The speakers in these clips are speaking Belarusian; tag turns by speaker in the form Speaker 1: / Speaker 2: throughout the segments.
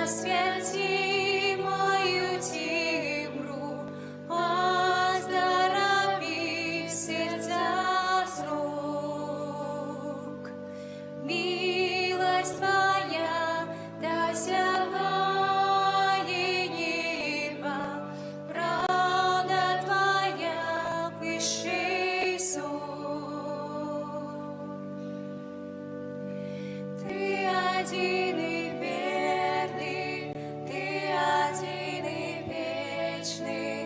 Speaker 1: освети мою тимру, оздорови сердца срок. Милость Твоя досягает неба, правда Твоя высший сон. Ты один и верный, Ты один и вечный,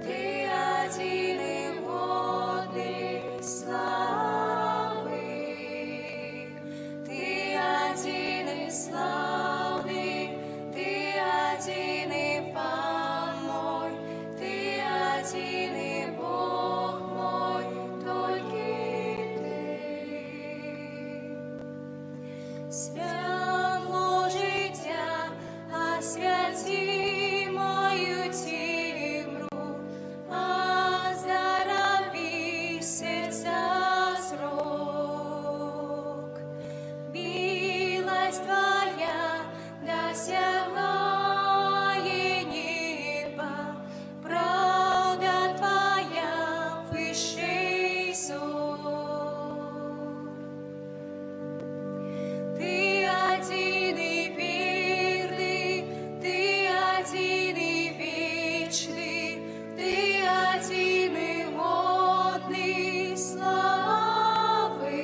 Speaker 1: Ты один и годный славы. Ты один и славный, Ты один и Пан мой, Ты один и Бог мой, только Ты. Святло життя освяти мою тимру, оздорови сердца срок. Милость Твоя досягает неба, правда Твоя высший сон. Ты один и верный, Ты один и вечный, Ты один и годный славы.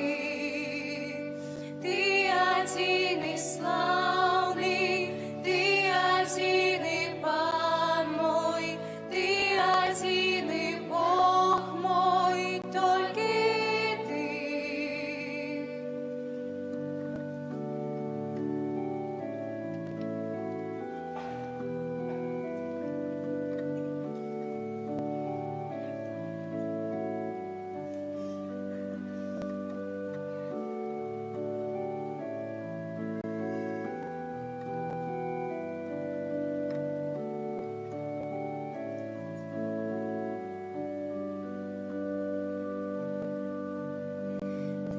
Speaker 1: Ты один и славный, Ты один и Пан мой, Ты один и Бог мой, только Ты.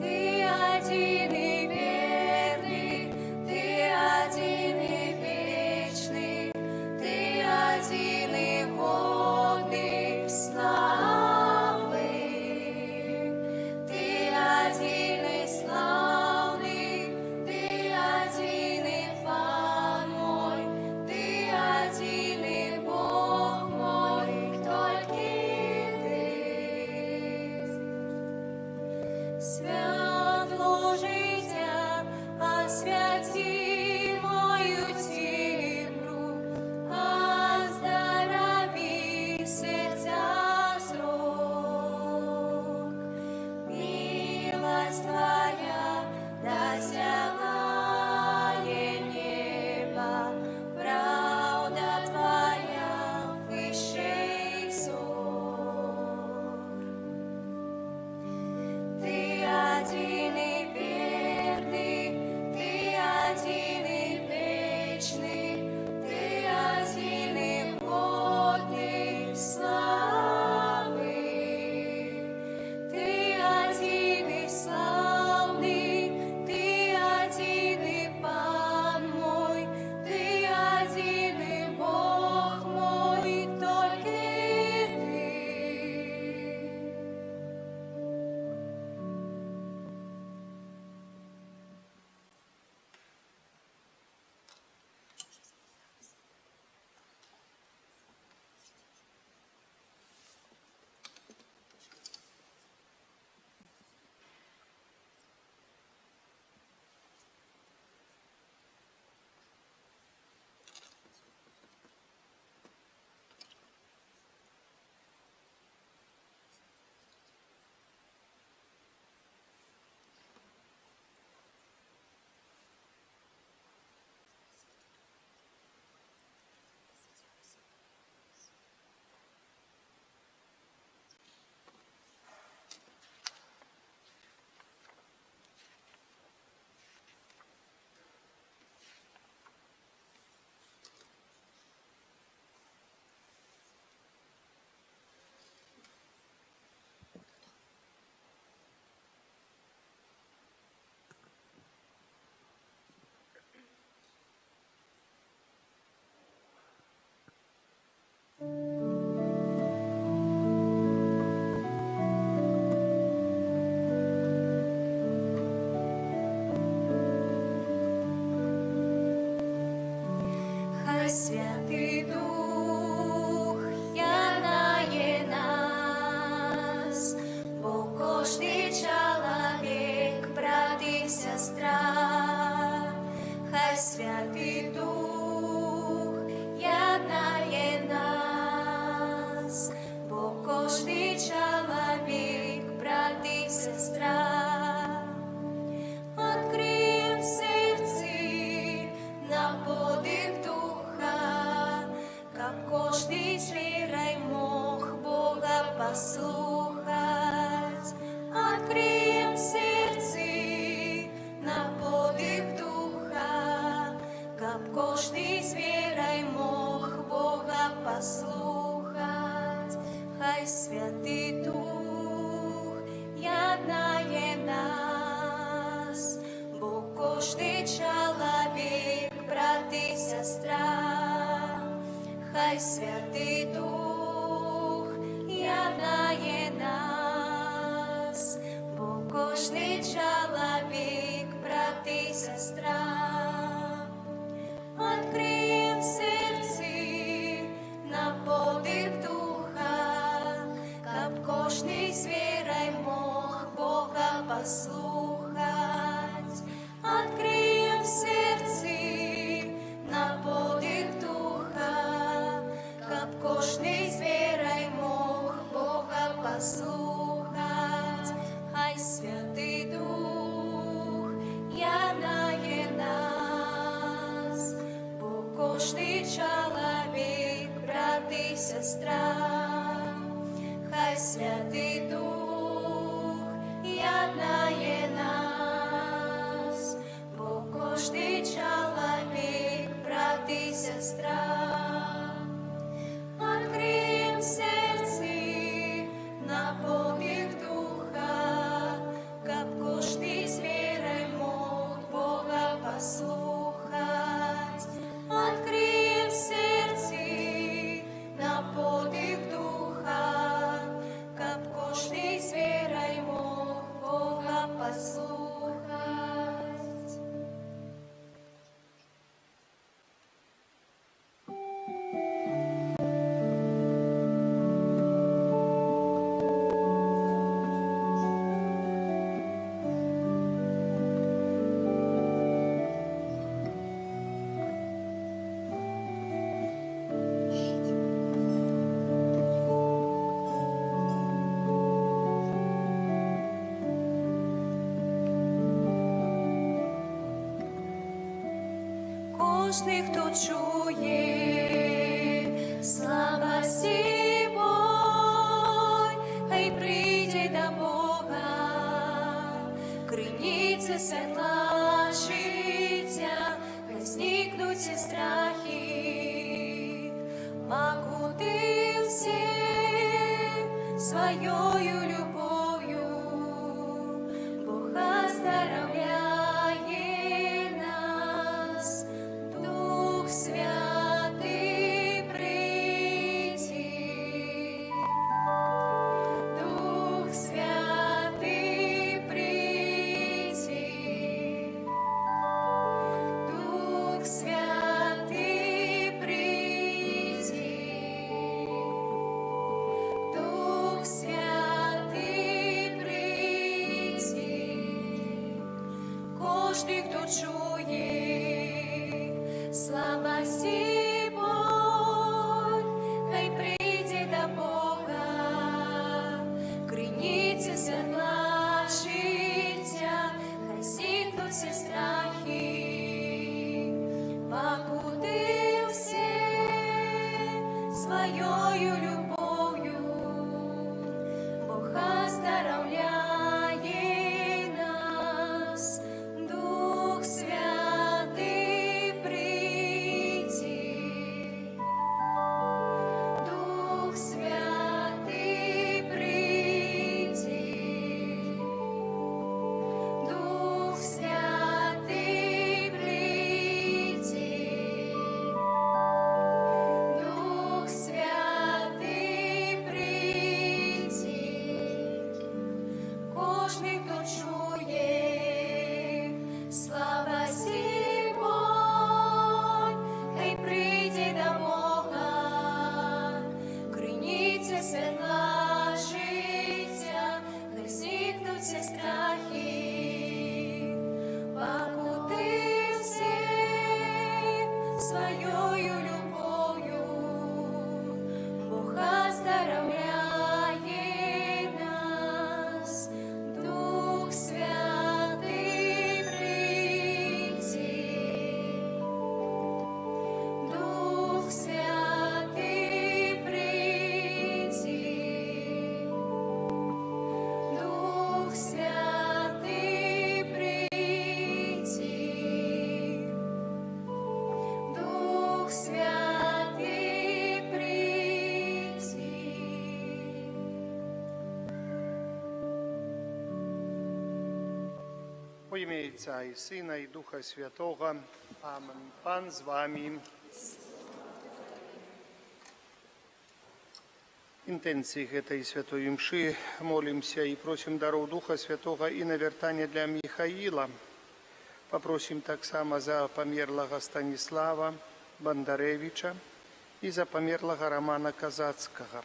Speaker 1: Ты один и верный, Ты один и вечный, Ты один и годный славы. Ты один и славный, Ты один и Пан мой, Ты один и Бог мой, только Ты. Святло життя освяти мою тимру, оздорови сердца срок. Милость Твоя досягает неба, правда Твоя высший сон. Ты один и верный, Ты один Святий Дух єднає нас, бо кожний чоловік, брат і сестра. Открием сердце на подих Духа, как кожний с верой мог Бога послухать. Открием сердце на подих Духа, как кожний с верой мог Бога послухать. Хай Святий Дух єднає нас, бо кожний чоловік, брат і сестра. Хай Святий Дух єднає нас, бо кожний чоловік, брат і сестра. Открием сердце на подих Духа, как кожний с верой мог Бога послухать. Открием сердце на подих Духа, как кожний с верой мог Бога послухать. Хай Святий Дух єднає нас, бо кожний чоловік, брат і сестра. Хай Святий Дух єднає нас, бо кожний чоловік, брат і сестра. Открием сердце на подих Духа, как кожний с верой мог Бога послухать. Открием сердце на подих Духа, как кожний с верой мог Бога послухать. Кожний, хто чує слава сій бой, хай прийде до Бога, криниця святла життя, хай зникнуть всі страхи, окути всі своєю любов'ю, Бог оздоровляє нас. Дух Святий прийти,
Speaker 2: ім'я Отця і Сина, і Духа Святого. Амен. Пан з вами. Інтенції этой святої мши молимся і просим даров Духа Святого і навертання для Михаїла. Попросим так само за померлого Станіслава Бандаревича і за померлого Романа Казацкого.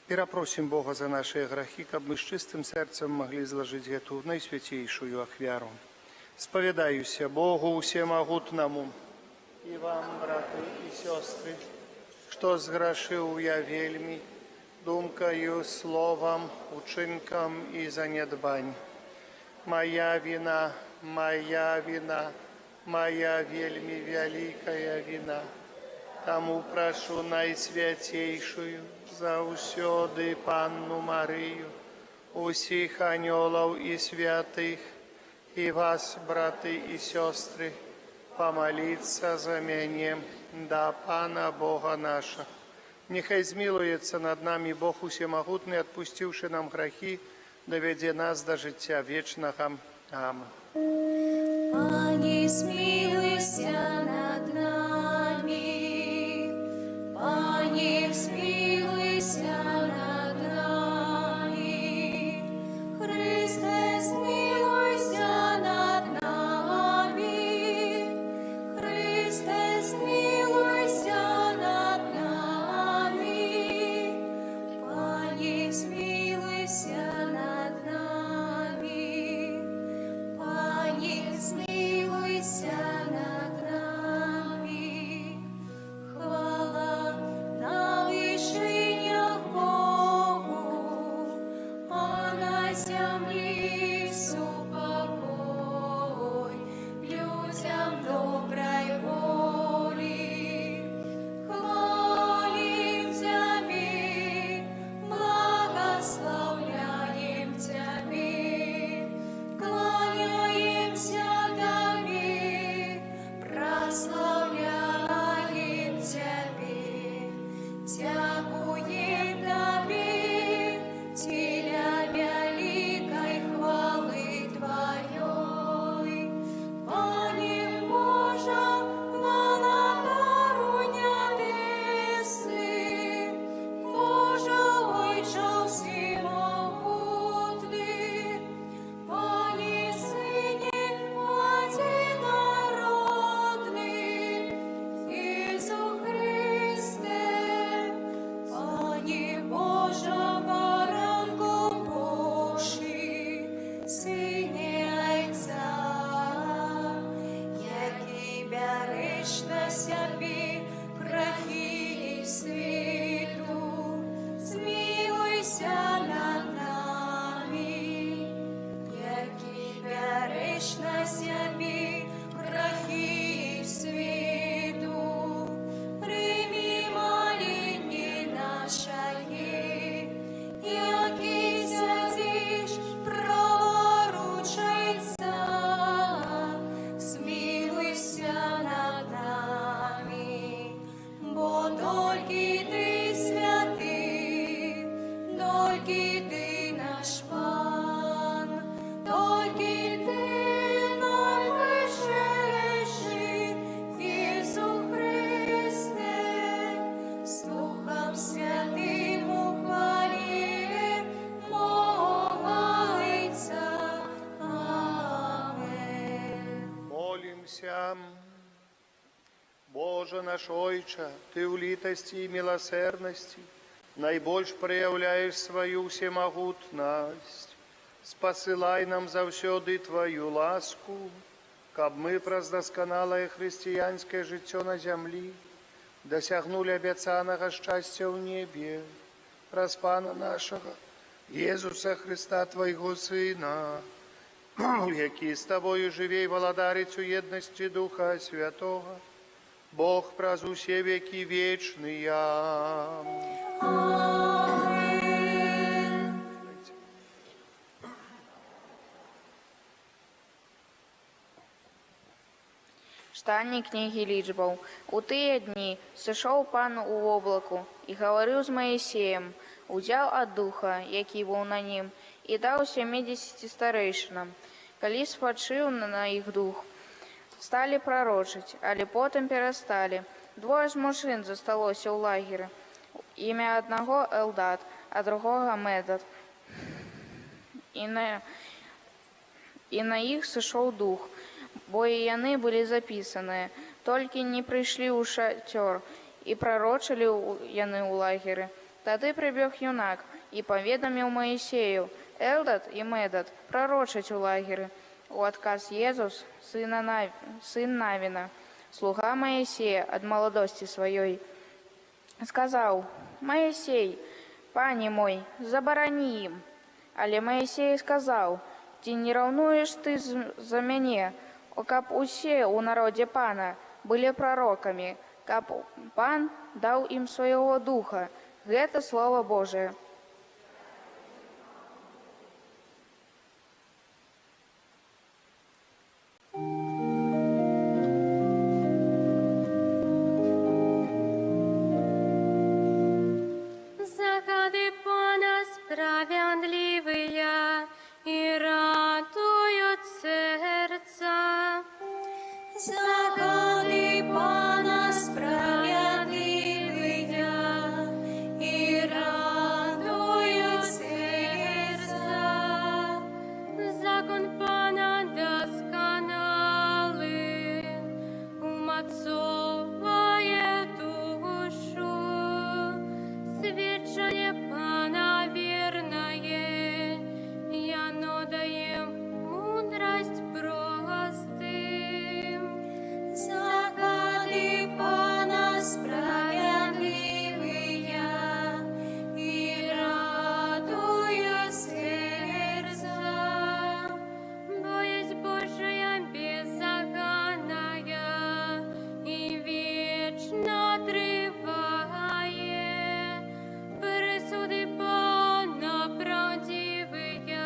Speaker 2: Перепросим Бога за наши грехи, как мы с чистым сердцем могли изложить эту наисвятейшую ахвяру. Споведаюся Богу всемогутному и вам, браты и сестры, что сгрешил я вельми, думкою, словом, учинком и занедбань. Моя вина, моя вельми великая вина. Тому прошу найсвятейшую, заусёды Панну Марию, усіх анёлов и святых, и вас, браты и сестры, помолиться за меня, да Пана Бога наша. Нехай змилуется над нами Бог усемогутный, отпустивший нам грехи, доведе нас до життя вечного. Аминь.
Speaker 1: Пане, смилуйся над нами. Пане, смилуйся над нами. Христе, смилуйся над нами. Христе, смилуйся над нами. Пане, смилуйся над нами. Пане, смилуйся над нами. Хвала на вишинях Богу, а на землі супокой людям доброй волі. Хвалим Тебе, благословляем Тебе, кланяемся Тебе, прославляем Тебе, дякуем Тебе, Теля великой хвалы Твоей. Пане Божа, хвала даруня небесный, Божа Ойче всемогутный, Пане Сыне одинородный, Иису Христе, Пане Божа, баранку Божий, Сине Отця, який береш на себе грехи світу, змилуйся над нами, який береш на себе грехи світу, прийми моління нашої, який сядеш праворуч Отця, змилуйся над нами, бо тільки Ти святий, тільки Ти наш Пан, тільки Ти найвищий, Ісус Христе, з Духом Святим у хвалі молиться. Амен.
Speaker 2: Молимся. Боже наш Ойче, Ты в литости и милосердности наибольш проявляешь свою всемогутность. Спосылай нам завсёды Твою ласку, каб мы праз досконалое христианское життя на землі досягнули обіцяного щастя в небі, праз Пана нашого, Єсуса Христа, Твоего Сина, який з Тобою живе і володарить у єдності Духа Святого, Бог праз усе веки вечные.
Speaker 1: Амен.
Speaker 3: Читання книги Лічбаў. У тыя дні сышоў пан у облаку і гаварыў з Маісеем, узяў ад духа, які быў на нім, і даў 70 старэйшынам, калі спачыў на іх дух. Сталі прарочыць, але потым перасталі. Двое з мужчын засталося ў лагеры. Імя аднаго Элдад, а другога Медад. І на іх сышоў дух, бо і яны былі запісаныя, толькі не прыйшлі ў шацёр, і прарочылі яны ў лагеры. Тады прыбег юнак і паведаміў Маісею: Элдад і Медад прарочаць у лагеры. У адказ Езус, сын Навіна, слуга Маісея ад маладосці сваёй, сказаў: Маісей, пане мой, забарані ім. Але Маісей сказаў: ці не раўнуеш ты за мяне, каб усе ў народзе пана былі прарокамі, каб пан даў ім свайго духа. Гэта слова Божае.
Speaker 1: Загады Пана справедливые и радуют сердца. Загады Пана справедливые и радуют сердца. Закон Пана досконалый, умацовывает душу. Свечание Пана верное, и оно дает мудрость простым. Загады Пана справедливые и радуют сердца. Боязнь Божия беззаганная и вечно тревая. Присуды Пана правдивые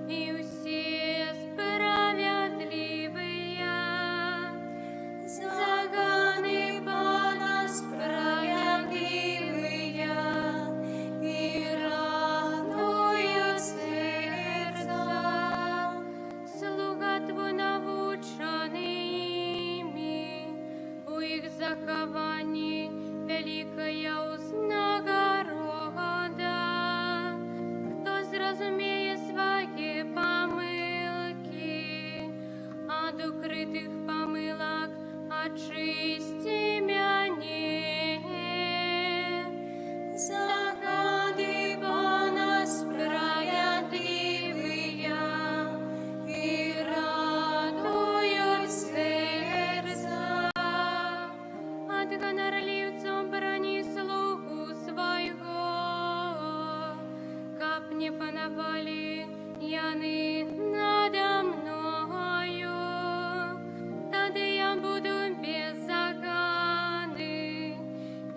Speaker 1: и все справедливые. Заганы Пана справедливые и радуют сердца. Слуга Твой наученный ими, у их захований великая узнагорода. Кто зразумее свои помылки, от укрытых помылок очисти мяне. Загады Пана справедливые и радуют сердца. От гонорливцом брони слугу своего, каб не пановали яны надо мною. Тады я буду без заганы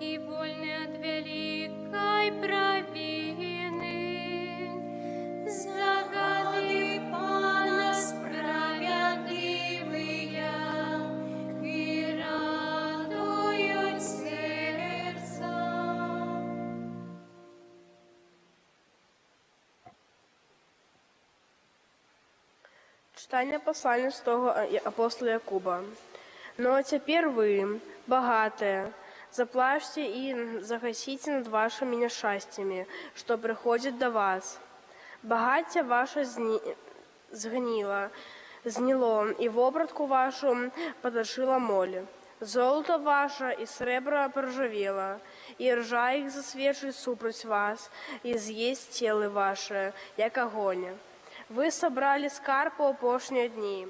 Speaker 1: и вольный от великой провины. Загады Пана справедливые и радуют сердца.
Speaker 4: Читання послання святого апостола Якуба. «Ну а теперь вы, богатые, заплачьте и загасите над вашими несчастьями, что приходит до вас. Богатие ваше сгнило, и в обратку вашу подошила моль. Золото ваше и сребро проржавело, и ржа их засвечит супроть вас, и съесть тело ваше, як огонь. Ви собрали скарб у опошні дні.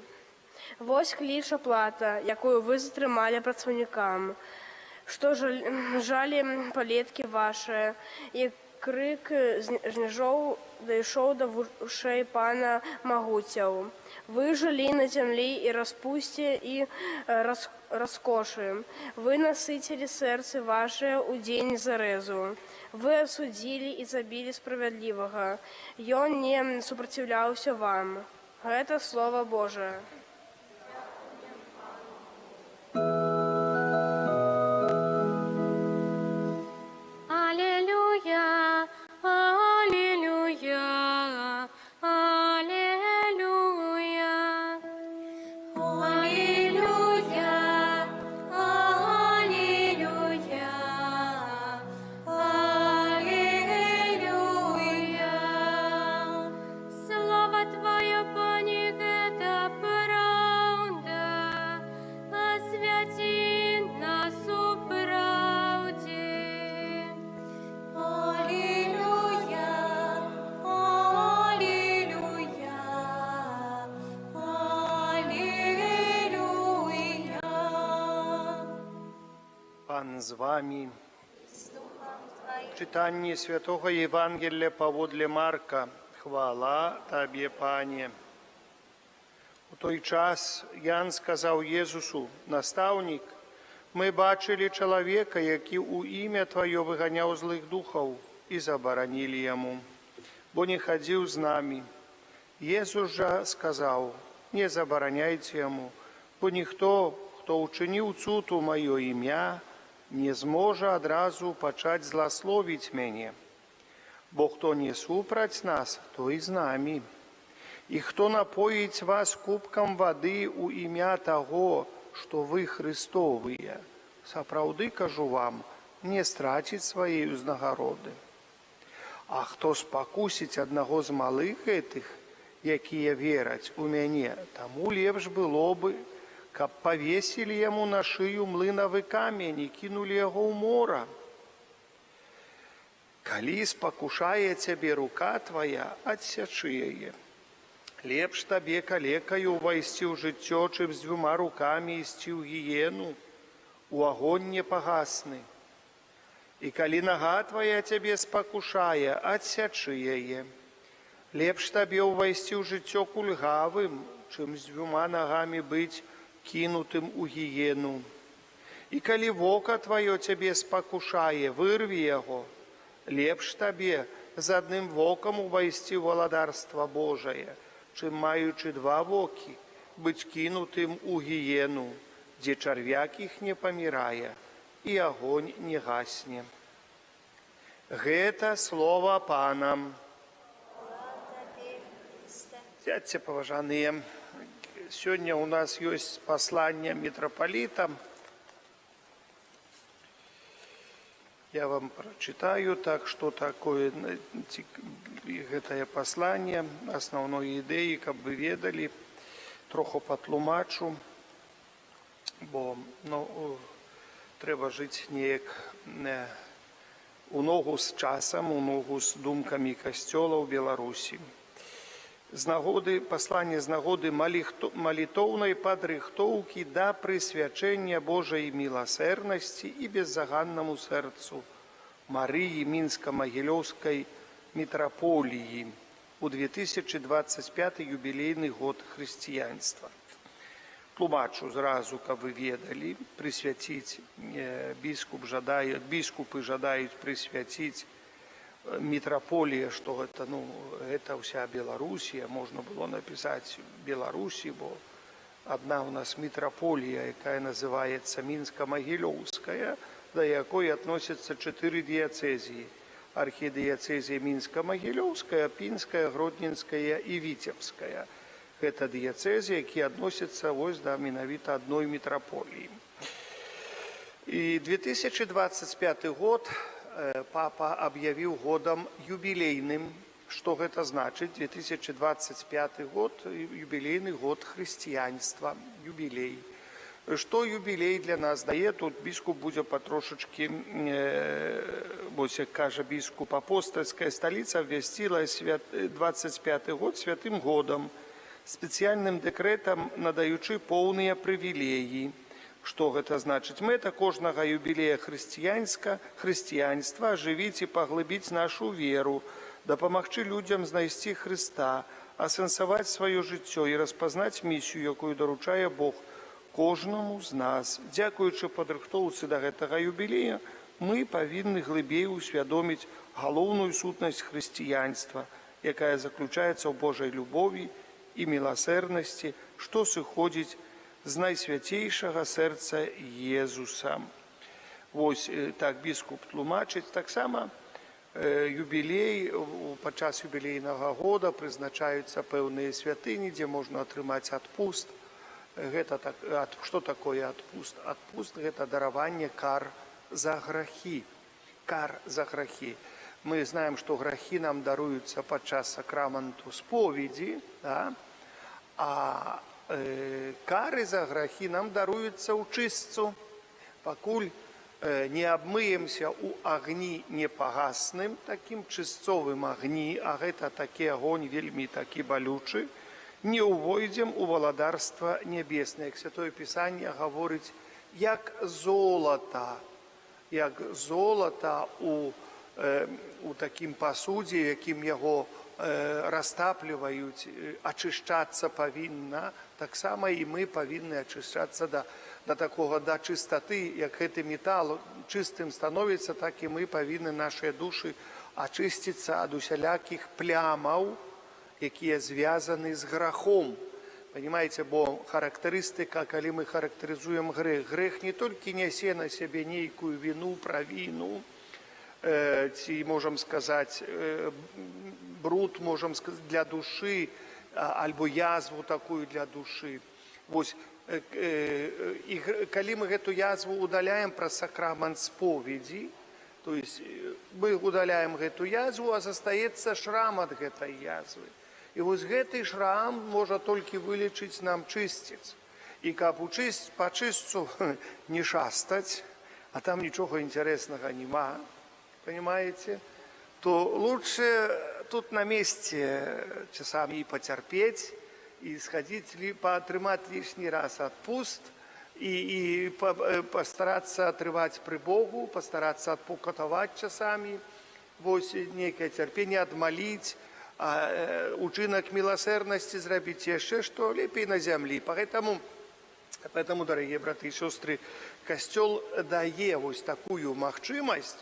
Speaker 4: Вось кліч оплата, якую ви затримали працівникам, що жалі палетки ваші, і крик жнежов дійшов до ушей пана Магутяў. Вы жили на земле и распусте, и роскоши. Вы насытили сердце ваше у день зарезу. Вы осудили и забили справедливого. И он не сопротивлялся вам. Это Слово Божие.
Speaker 1: Аллилуйя, аллилуйя, аллилуйя.
Speaker 2: Пан з вами. Читання Святого Євангелія паводле Марка. Хвала Табе, Пане. У той час Ян сказав Єзусу: «Наставник, ми бачили чоловіка, який у ім'я Твоє виганяв злих духов, і заборонили йому, бо не ходив з нами». Єсус же сказав: «Не забороняйте йому, бо ніхто, хто учинив цуд у моє ім'я, не зможе одразу почати злословити мене. Бо хто не супроть нас, то і з нами. І хто напоїть вас кубком води у ім'я того, що ви Христові, справді кажу вам, не стратить своєї нагороди. А хто спокусить одного з малих этих, які вірять у мене, тому лепш було би, каб повесили йому на шию млиновий камінь і кинули його в море. Коли спокушає тебе рука твоя, отсячи її. Лепш табе калекою увайсти в життя, чим з двома руками істи в гієну, у огонь не погасне. І коли нога твоя тебе спокушає, отсячи її. Лепш табе увайсти в життя кульгавим, чим з двома ногами бить кинутым у гієну. І коли вока твоє тебе спокушає, вирви його. Лепш табе з одним воком увайсти в владарство Божие, чим маючи два воки, бить кинутым у гієну, де черв'як їх не помирає, і огонь не гасне. Гэта слово Пана. Сядьте, поважанные. Сегодня у нас есть послание митрополита. Я вам прочитаю, так, что такое это послание, основной идеи, как бы ведали, троху потлумачу, бо треба жити неяк у ногу з часом, у ногу з думками Костьола в Білорусі. Послання з нагоди молитовної подрихтовки до присвячення Божої милосердності і беззаганному серцю Марії Мінсько-Могилевської митрополії у 2025 юбілейний год християнства. Тлумачу зразу, как вы ведали, присвятить, біскупи жадають присвятить митрополия, что это, это вся Белоруссия, можно было написать Беларуси, бо одна у нас митрополия, яка називається Мінсько-Могилевська, до якої относятся 4 диецезии. Архидиецезия Мінсько-Могилевська, Пінська, Гродненська і Витебська. Это диецезии, які относятся ось до менавіта одной митрополии. И 2025 год Папа объявил годом юбилейным. Что это значит? 2025 год, юбилейный год христианства, юбилей. Что юбилей для нас дає? Тут біскуп буде потрошечки, бо як каже біскуп, апостольська столиця ввестила 25 год святим годом, спеціальним декретом надаючи повні привілеї. Что это значит? Мета кожного юбилея християнства оживить и поглубить нашу веру, допомогти людям знайти Христа, осенсувати своє життя і розпознати місію, яку доручає Бог кожному з нас. Дякуючи подрихтовці до цього юбилея, ми повинні глибше усвідомити головну сутність християнства, яка заключається в Божій любові і милосердності, що сиходить з найсвятейшого серця Єзуса. Ось так біскуп тлумачить. Так само юбілей, під час юбілейного года призначаються певні святині, де можна отримати відпуст. Що таке відпуст? Відпуст – це дарування кар за гріхи. Кар за гріхи. Ми знаємо, що гріхи нам даруються під час сакраменту сповіді, да? А кары за грехи нам даруються у чистцу, покуль не обмыемся у огні непогасным, таким чистцовым огні, а это таки огонь вельми таки болючий, не увойдем у владарство небесне. Як Святое Писание говорить, як золото як золата у такім пасудзе, якім яго растапліваюць, ачышчацца павінна, таксама і мы павінны ачышчацца да чыстаты, як гэты метал чыстым становіцца, так і мы павінны нашыя душы ачысціцца ад усялякіх плямаў, якія звязаны з грахом. Понимаете, бо характарыстыка, калі мы характарызуем грэх, грэх не толькі нясе на сябе нейкую віну, правіну, ці, можам сказаць, бруд, можам сказаць, для душы, альбо язву такую для душы. Вось, і калі мы гэту язву удаляем праз сакрамент споведзі, то есть мы удаляем гэту язву, а застаецца шрам ад гэтай язвы. І вось гэты шрам можа толькі вылечыць нам чысціц. І каб па чыстцу не шастаць, а там нічога інтарэснага няма, понимаете, то лучше тут на месте часами и потерпеть, и сходить, поотрымать лишний раз отпуст, и постараться отрывать при Богу, постараться отпукатовать часами, вот некое терпение, отмолить, учинок милосердности зрабить еще что, лепей на земле. Поэтому, дорогие браты и сестры, Костел дае вот такую магчимость,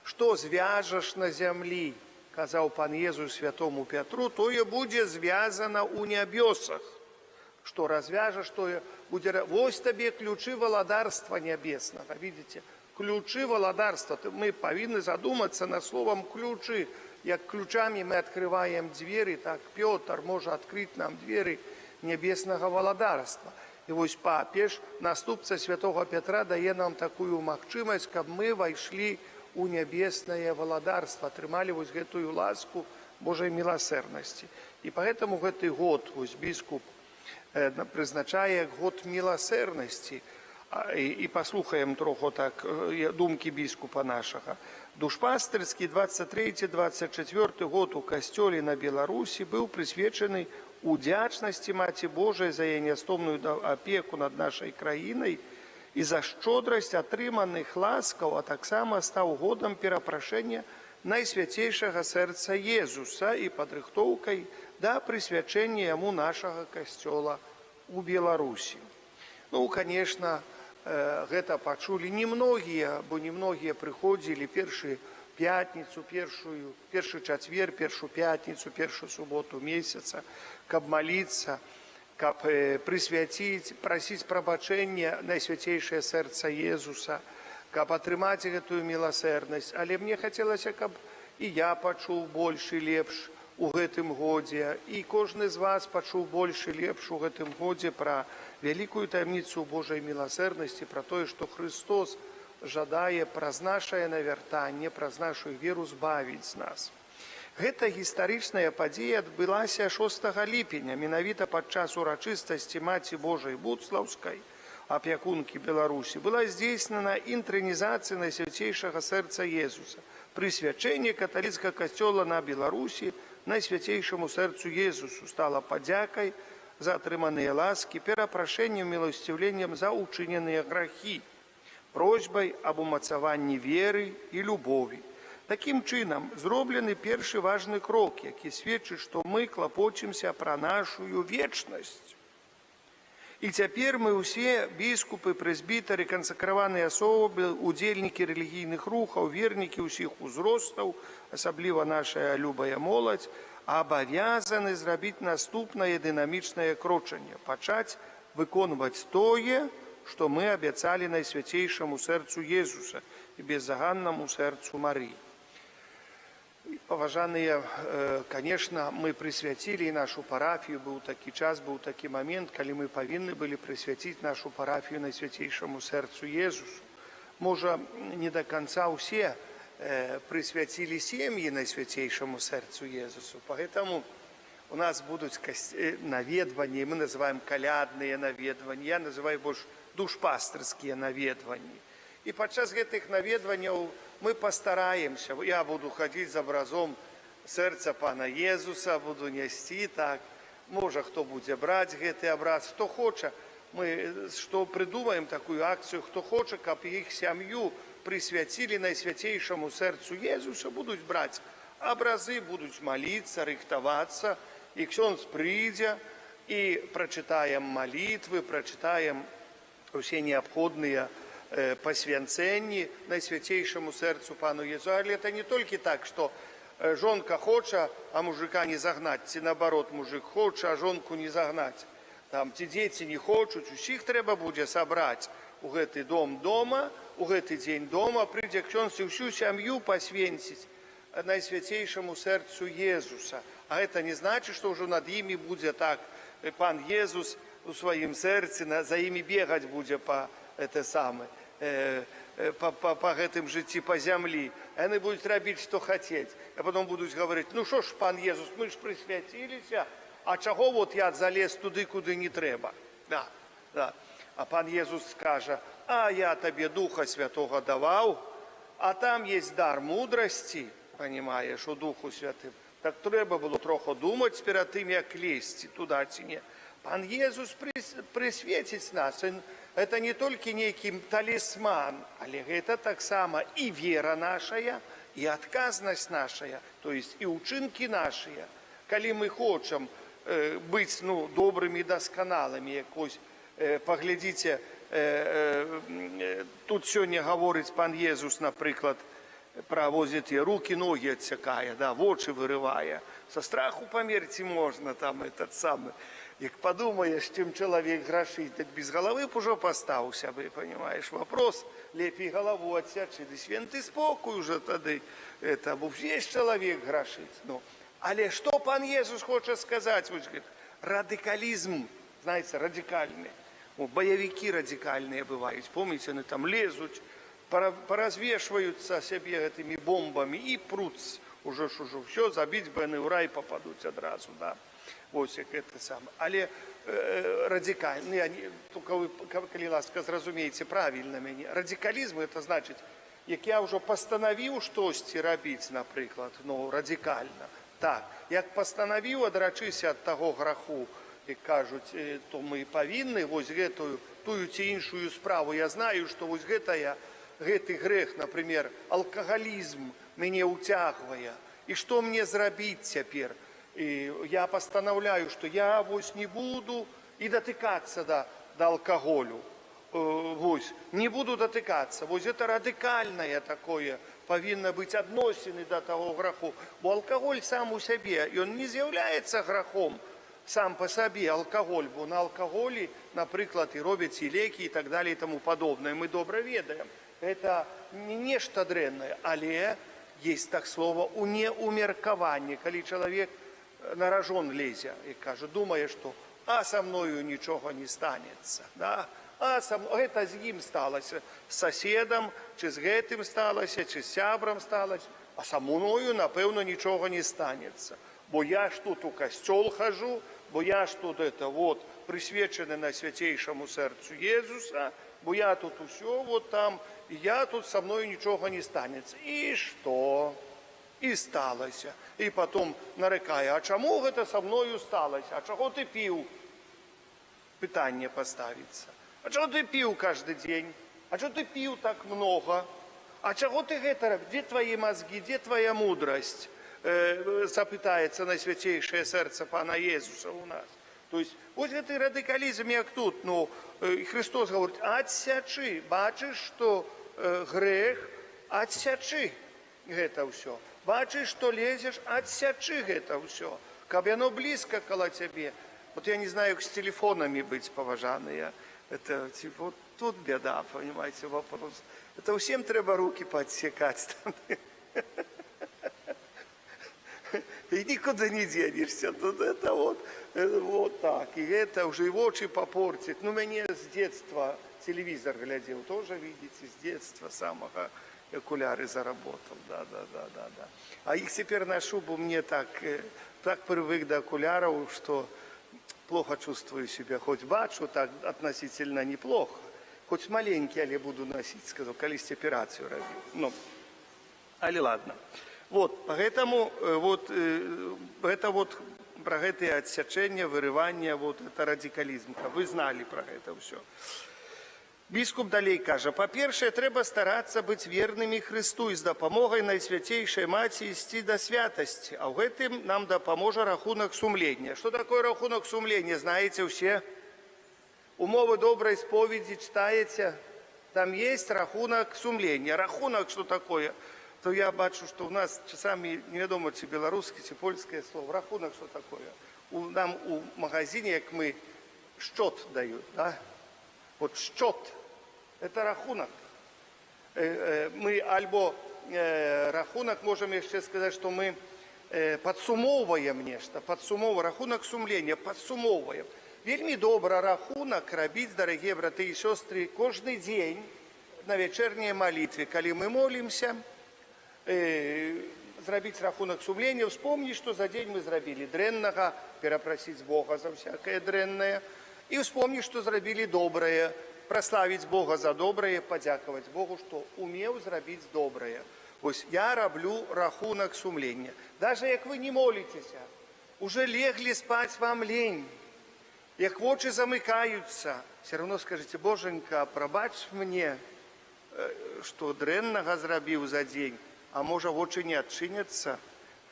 Speaker 2: что звяжешь на землі, казаў пан Езус святому Петру, тое будзе звязано у нябёсах. Что развяжешь, тое будзе... Вось табе ключы валадарства нябеснага, видите? Ключы валадарства. Мы павінны задуматься над словом ключы. Як ключами мы открываем двери, так Петр может открыть нам двери небеснага валадарства. І вось папеж, наступца святого Петра, дае нам такую магчымасць, каб мы вайшлі у небесное валадарство, атрымалі вось гэтую ласку Божьей милосердности. И поэтому гэты год вось бискуп прызначае год милосердности. И послухаем троху так думки бискупа нашага. Душпастырскі 23-24 год у касцёле на Беларусі быў прысвечаны удзячнасці Маці Божай за яе нястомную апеку над нашай краінай і за шчодрасць атрыманых ласкаў, а таксама стаў годам перапрашэння Найсвяцейшага сэрца Езуса і падрыхтоўкай да прысвячэння яму нашага касцёла у Беларусі. Ну, конечно, гэта пачулі немногія, бо немногія прыходзілі першую пятніцу, першы чацвер, першую пятніцу, першую суботу месяца, каб маліцца, каб прысвяціць, прасіць прабачэння Найсвяцейшае сэрца Езуса, каб атрымаць гэтую міласэрнасць. Але мне хацелася, каб і я пачуў больш і лепш у гэтым годзе, і кожны з вас пачуў больш і лепш у гэтым годзе пра вялікую таямніцу Божай міласэрнасці, пра тое, што Христос жадае праз нашае навяртанне, праз нашу веру збавіць нас. Гэта гістарычная падзея адбылася 6 ліпеня, менавіта падчас урачыстасці Маці Божай Буцлаўскай, апякункі Беларусі, была здзейснена інтрэнізацыя Найсвяцейшага сэрца Езуса, прысвячэнне каталіцкага касцёла на Беларусі Найсвяцейшаму сэрцу Езусу стала падзякай за атрыманыя ласкі, перапрашэннем, міласціўленнем за ўчыненыя грахі, просьбай аб умацаванні веры і любові. Такім чынам, зроблены першы важны крок, які сведчыць, што мы клапочымся пра нашу вечнасць. І цяпер мы ўсе біскупы, прэзбітары, кансакраваныя асобы, удзельнікі рэлігійных рухаў, вернікі ўсіх узростаў, асабліва наша любая моладзь, абавязаны зрабіць наступнае дынамічнае крочанне, пачаць выконваць тое, што мы абяцалі Найсвяцейшаму сэрцу Езуса і беззаганнаму сэрцу Марыі. Паважаныя, конечно, мы прысвяцілі нашу парафію, быў такі час, быў такі момент, калі мы павінны былі прысвяціць нашу парафію Найсвяцейшаму сэрцу Езусу. Можа, не до конца ўсе прысвяцілі сем'і Найсвяцейшаму сэрцу Езусу. Поэтому у нас будуць наведванні, мы называем калядныя наведванні, я называю больш душпастырскія наведванні. І падчас гэтых наведванняў мы пастараемся, я буду хадзіць з абразом сэрца пана Езуса, буду несці так, можа хто будзе браць гэты абраз, хто хоча, мы што прыдумаем такую акцыю, хто хоча, каб іх сям'ю прысвяцілі найсвяцейшаму сэрцу Езуса, будуць браць абразы, будуць маліцца, рыхтавацца, і ксёндз прыйдзе, і прачытаем малітвы, прачытаем усе неабходныя пасвянцэнні найсвяцейшаму сэрцу пану Езу. Але это не толькі так, што жонка хоча, а мужика не загнаць, ці наоборот, мужик хоча, а жонку не загнаць. Там ці дзеці не хочуць, усіх трэба будзе сабраць у гэты дом дома, у гэты дзень дома, прыйдзе ксёндз і ўсю сям'ю пасвенціць найсвяцейшаму сэрцу Езуса. А гэта не значыць, што ўжо над імі будзе так пан Езус у сваім сэрцы, за імі бегаць будзе па гэтым жыцці па зямлі. Яны будуць рабіць, што хацець. А потом будуць гаварыць: ну што ж, пан Езус, мы ж прысвяціліся, а чаго вот я залез туды, куды не трэба? Да. А пан Езус скажа: а я табе Духа Святого даваў, а там есть дар мудрасці, понимаешь, у Духу Святым. Так трэба было троху думаць перад тым, як лезці туда ці не. Пан Езус прысвеціць нас. Это не толькі нейкі талісман, але гэта таксама і вера нашая, і адказнасць нашая, то есть і ўчынкі нашыя. Калі мы хочам быць добрымі, дасканалымі, якось паглядзіце, тут сёння гаворыць пан Езус, напрыклад, пра тыя рукі, ногі адсякае, вочы вырывае. Са страху памерці можна там этот самы. Як падумаеш, чым чалавек грашыць, так без галавы б ужо пастаўся бы, понимаешь, вопрос, лепей галаву адсячы, ды свенты спокой уже тады, бо весь чалавек грашыць. Але што пан Езус хоча сказаць? Радыкалізм, знаете, радикальны. Баявікі радикальныя бываюць, помните, яны там лезуць, паразвешваюцца сябе гэтымі бомбамі і пруць, уже ўсё, забіць бы яны ў рай пападуць адразу, да. Вось як гэта саме. Але радикальны, калі ласка, зразумееце правільна мяне, радикалізм, это значыць, як я ўжо пастанавіў штосьці рабіць, напрыклад, радикальна. Так, як пастанавіў, адрачыся ад таго граху, як кажуць, то мы павінны вось гэтую, тую ці іншую справу. Я знаю, што вось гэты грэх, например, алкагалізм мяне ўцягвае. І што мне зрабіць цяпер? І я пастанаўляю, што я вось не буду і датыкацца да алкаголю. Вось, не буду датыкацца. Вось гэта радыкальнае такое, павінна быць адносіны да таго граху. Бо алкаголь сам у сябе, ён не з'яўляецца грахом сам па сабе, алкаголь. Бо на алкаголі, напрыклад, і робяць і лекі і так далее і таму падобнае. Мы добра ведаем. Это не нешта дрэннае, але есть так слово неумеркаванне, калі чалавек наражон лезе і кажа, думае, што са мною нічога не станецца. Гэта з ім сталася, з соседам, чи з гэтым сталася, чи з сябрам сталася, а са мною, напэўна, нічога не станецца. Бо я ж тут у касцёл хожу, бо я ж тут прысвечаны найсвяцейшаму сэрцу Езуса, бо я тут усё там, і я тут са мною нічога не станецца. І што? І сталася. І потом нарекае, а чаму гэта са мною сталася? А чаго ты піў? Пытанне паставіцца. А чаго ты піў каждый дзень? А чаго ты піў так много? А чаго ты гэта? Дзе твае мозги? Дзе твоя мудрасць? Запытаецца найсвяцейшае сэрца пана Езуса у нас. То есть, вось гэты радыкалізм, як тут, Христос гаворыць, адсячы, бачыш, што грэх, адсячы гэта ўсё. Бачыш, што лезеш, адсячы гэта ўсё, каб яно блізка каля цябе. Вот я не знаю, як з телефонамі быць, паважаныя. Это, тут беда, понимаете, вопрос. Это усім трэба руки подсекать. И никуда не денешься. Тут это вот так. И это уже и очи попортит. Меня с детства телевизор глядел, тоже видите, с детства самого окуляры заработал. Да. А их теперь ношу, бо мне так привык до окуляров, что плохо чувствую себя. Хоть бачу, так относительно неплохо. Хоть маленький, але буду носить, сказал, колись операцию робил. Але ладно. Поэтому это про гэтые отсечения, вырывания, это радикализм. Вы знали про это все. Біскуп далей кажа, па-першае, трэба старацца быць вернымі Христу і з дапамогай Найсвяцейшай Маці ісці да святасці, а ў гэтым нам дапаможа рахунак сумлення. Што такое рахунак сумлення, знаеце ўсе? Умовы добрай споведзі читаеце, там есть рахунак сумлення. Рахунак, что такое? То я бачу, что у нас часами невядома, ці беларускі, ці польскае слово. Рахунак, что такое? Нам у магазине, як мы, счет дают, да? Вот счет, это рахунок. Мы альбо рахунок можем еще сказать, что мы подсумовываем нечто, рахунок сумления, подсумовываем. Вельмі добра рахунак рабіць, дарагія браты і сёстры, кожны дзень на вечерняй молитве, калі мы молимся, зрабіць рахунак сумлення, вспомніць, што за дзень мы зрабілі дрэннага, перапрасіць Бога за всякае дрэннае, і вспомніць, што зрабілі добрае, праславіць Бога за добрае, падзякаваць Богу, што умеў зрабіць добрае. Вось я раблю рахунак сумлення. Даже як вы не моліцеся, уже леглі спаць вам лень, як вочы замыкаюцца, все равно скажите, Боженька, прабач мне, што дрэннага зрабіў за дзень, а можа вочы не адчыняцца,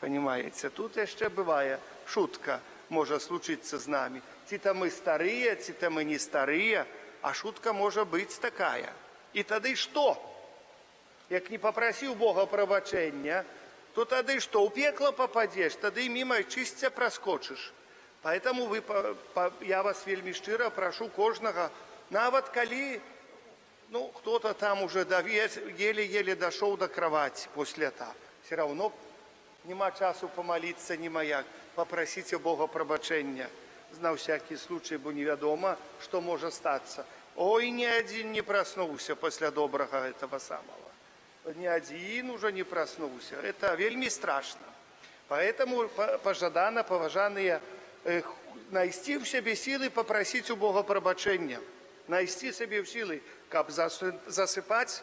Speaker 2: понимаете? Тут яшчэ бывае шутка, можа случыцца з намі. Ці то мы старыя, ці то мы не старыя, а шутка можа быць такая. І тады што? Як не папрасіў Бога прабачэння, то тады што, у пекла попадзеш, тады міма чысця праскочыш. Поэтому я вас вельмі шчыра прошу кожнага, нават калі кто-то там уже еле-еле дошел до кровати после этого, все равно нема часу помолиться, нема як. Попросите Бога прабачэння на всякий случай, бо невядома, что может статься. Ой, ни один не проснулся после доброго этого самого. Ни один уже не проснулся. Это вельмі страшно. Поэтому пожадана, поважаныя, найсці в себе силы попросить у Бога прабачэння, найсці себе в силы, каб засыпаць,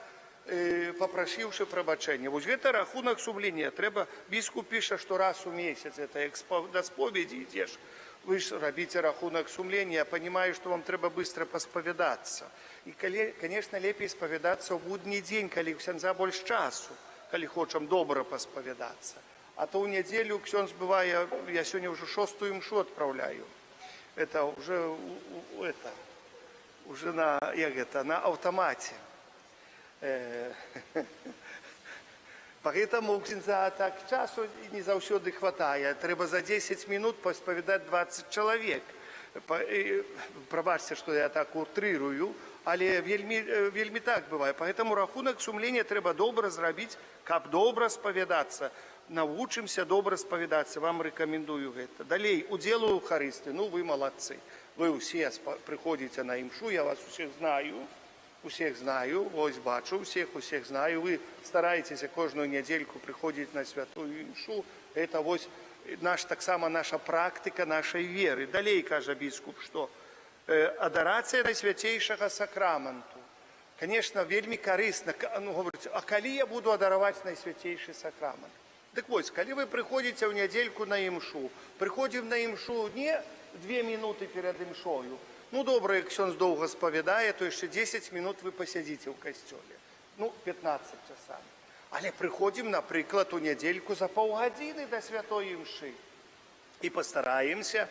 Speaker 2: попрасіўшы прабачэння. Вось гэта рахунак сумлення. Трэба, біскуп піша, што раз у месяц, это як да споведzi ідзеш, вы ж рабіце рахунак сумлення, я понимаю, что вам трэба быстро посповедаться. И, конечно, лепей споведаться ў будні дзень, калі у ксяндза больш часу, калі хочам добра посповедаться. А то ў нядзелю ксёндз бывае, я сегодня уже 6-ю імшу отправляю. Это уже на автомате. Поэтому у ксяндза так часу не заўсёды хватае. Трэба за 10 минут посповедать 20 человек. Прабачце, что я так утрирую, але вельмі так бывае. Поэтому рахунак сумлення трэба добра зрабіць, каб добра споведаться. Навучимся добра споведаться, вам рекомендую гэта. Далей, удзел у Эўхарыстыі, вы молодцы. Вы усе приходите на імшу, я вас усіх знаю, вось бачу, усіх знаю. Вы стараетесь кожную недельку приходить на святую імшу. Это вось таксама наша практика нашей веры. Далей, кажа біскуп, што адарацыя Найсвяцейшага сакраменту. Конечно, вельмі карысна, говорить, а калі я буду адараваць Найсвяцейшы сакрамент? Так вось, калі вы приходите в недельку на імшу, приходим на імшу не 2 минуты перед імшою, добра, як ксёндз доўга споведае, то яшчэ 10 минут вы посядзіце ў касцёле, 15 часами. Але приходим, напрыклад, у недельку за паўгадзіны до святой імшы і постараемся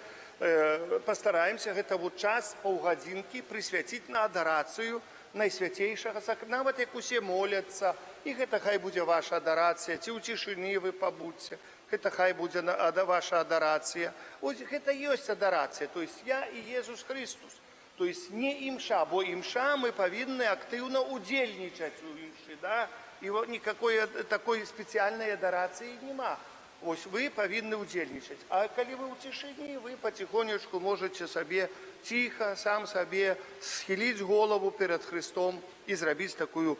Speaker 2: гэта час паўгадзінкі прысвяціць на адарацыю Найсвяцейшага сакраменту, нават як усе моляцца, і гэта хай будзе ваша адарацыя, ці ў цішыні вы пабудзьце, гэта хай будзе ваша адарацыя. Ось гэта ёсць адарацыя, то есть я і Езус Христус. То есть не імша, бо імша мы павінны актыўна удзельнічаць у імшы, да? І никакой такой спецыяльнай адарацыі нема. Ось вы павінны удзельнічаць. А калі вы ў цішыні, вы потихонечку можете сабе тихо, сам сабе схіліць голову перед Христом і зрабіць такую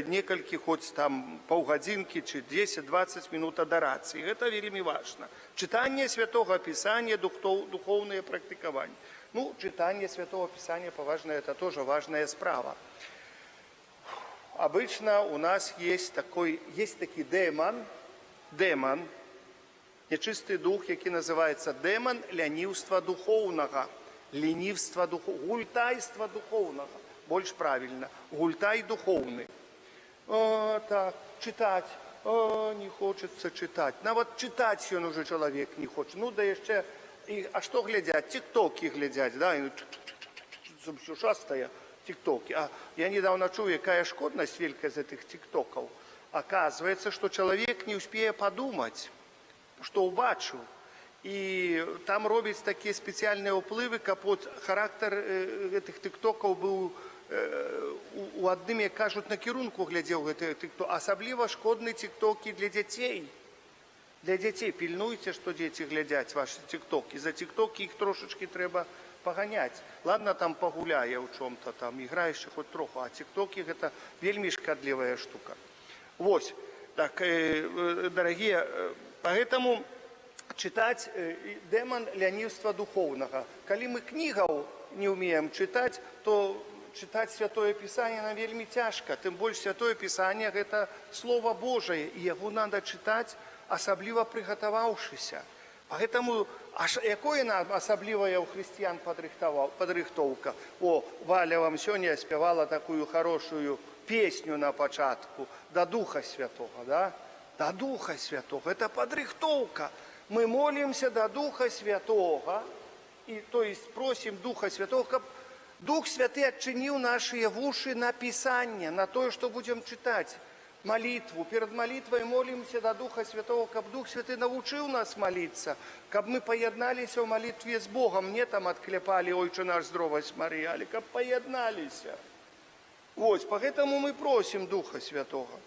Speaker 2: некалькі, хоць там паўгадзінкі, чи 10-20 минут адарацыі. Гэта вельмі важна. Чытанне Святого Писания, духовное практикование. Читание Святого Писания, поважно, это тоже важная справа. Обычно у нас есть такой демон, нечистый дух, який называется демон ляніўства духовного, гультайства духовного. больш правільна. Гультай духоўны. О, так, чытаць. О, не хочацца чытаць. Нават чытаць ён уже чалавек не хоча. Ну, да яшчэ... А што глядзяць? Тик-токи глядзяць, да? Усё шастае тик-токи. А я недавно чуў, якая шкоднасць вялікая з гэтых тик-токаў. Оказывается, что человек не успеет подумать, что убачил. И там робяць такие специальные уплывы, как вот характер этих тиктоков был у адным, як кажуть, на кірунку глядзеў гэты тикток. Асабліва шкодны тиктоки для детей. Для детей пильнуйте, что дети глядят ваши тиктоки. За тиктоки их трошечки треба погонять. Ладно, там погуляя в чем-то, там играешь хоть троху, а тиктоки это вельми шкодливая штука. Вот, так, дорогие, поэтому читать демон лянівства духовного. Коли мы книгов не умеем читать, то читать Святое Писание нам вельми тяжко. Тем больше Святое Писание это Слово Божие, и его надо читать, особливо приготовавшися. Поэтому, якое нам особливое у христиан подрыхтовка? О, Валя вам сегодня спевала такую хорошую песню на початку, до Духа Святого, да? До Духа Святого. Это подрыхтовка. Мы молимся до Духа Святого, и, то есть просим Духа Святого, чтобы Дух Святый отчинил наши уши на Писание, на то, что будем читать. Молитву. Перед молитвой молимся до Духа Святого, чтобы Дух Святый научил нас молиться, чтобы мы поеднались в молитве с Богом. Мне там отклепали «Ойче наш, здравость Мария», але чтобы поеднались. Вот, поэтому мы просим Духа Святого,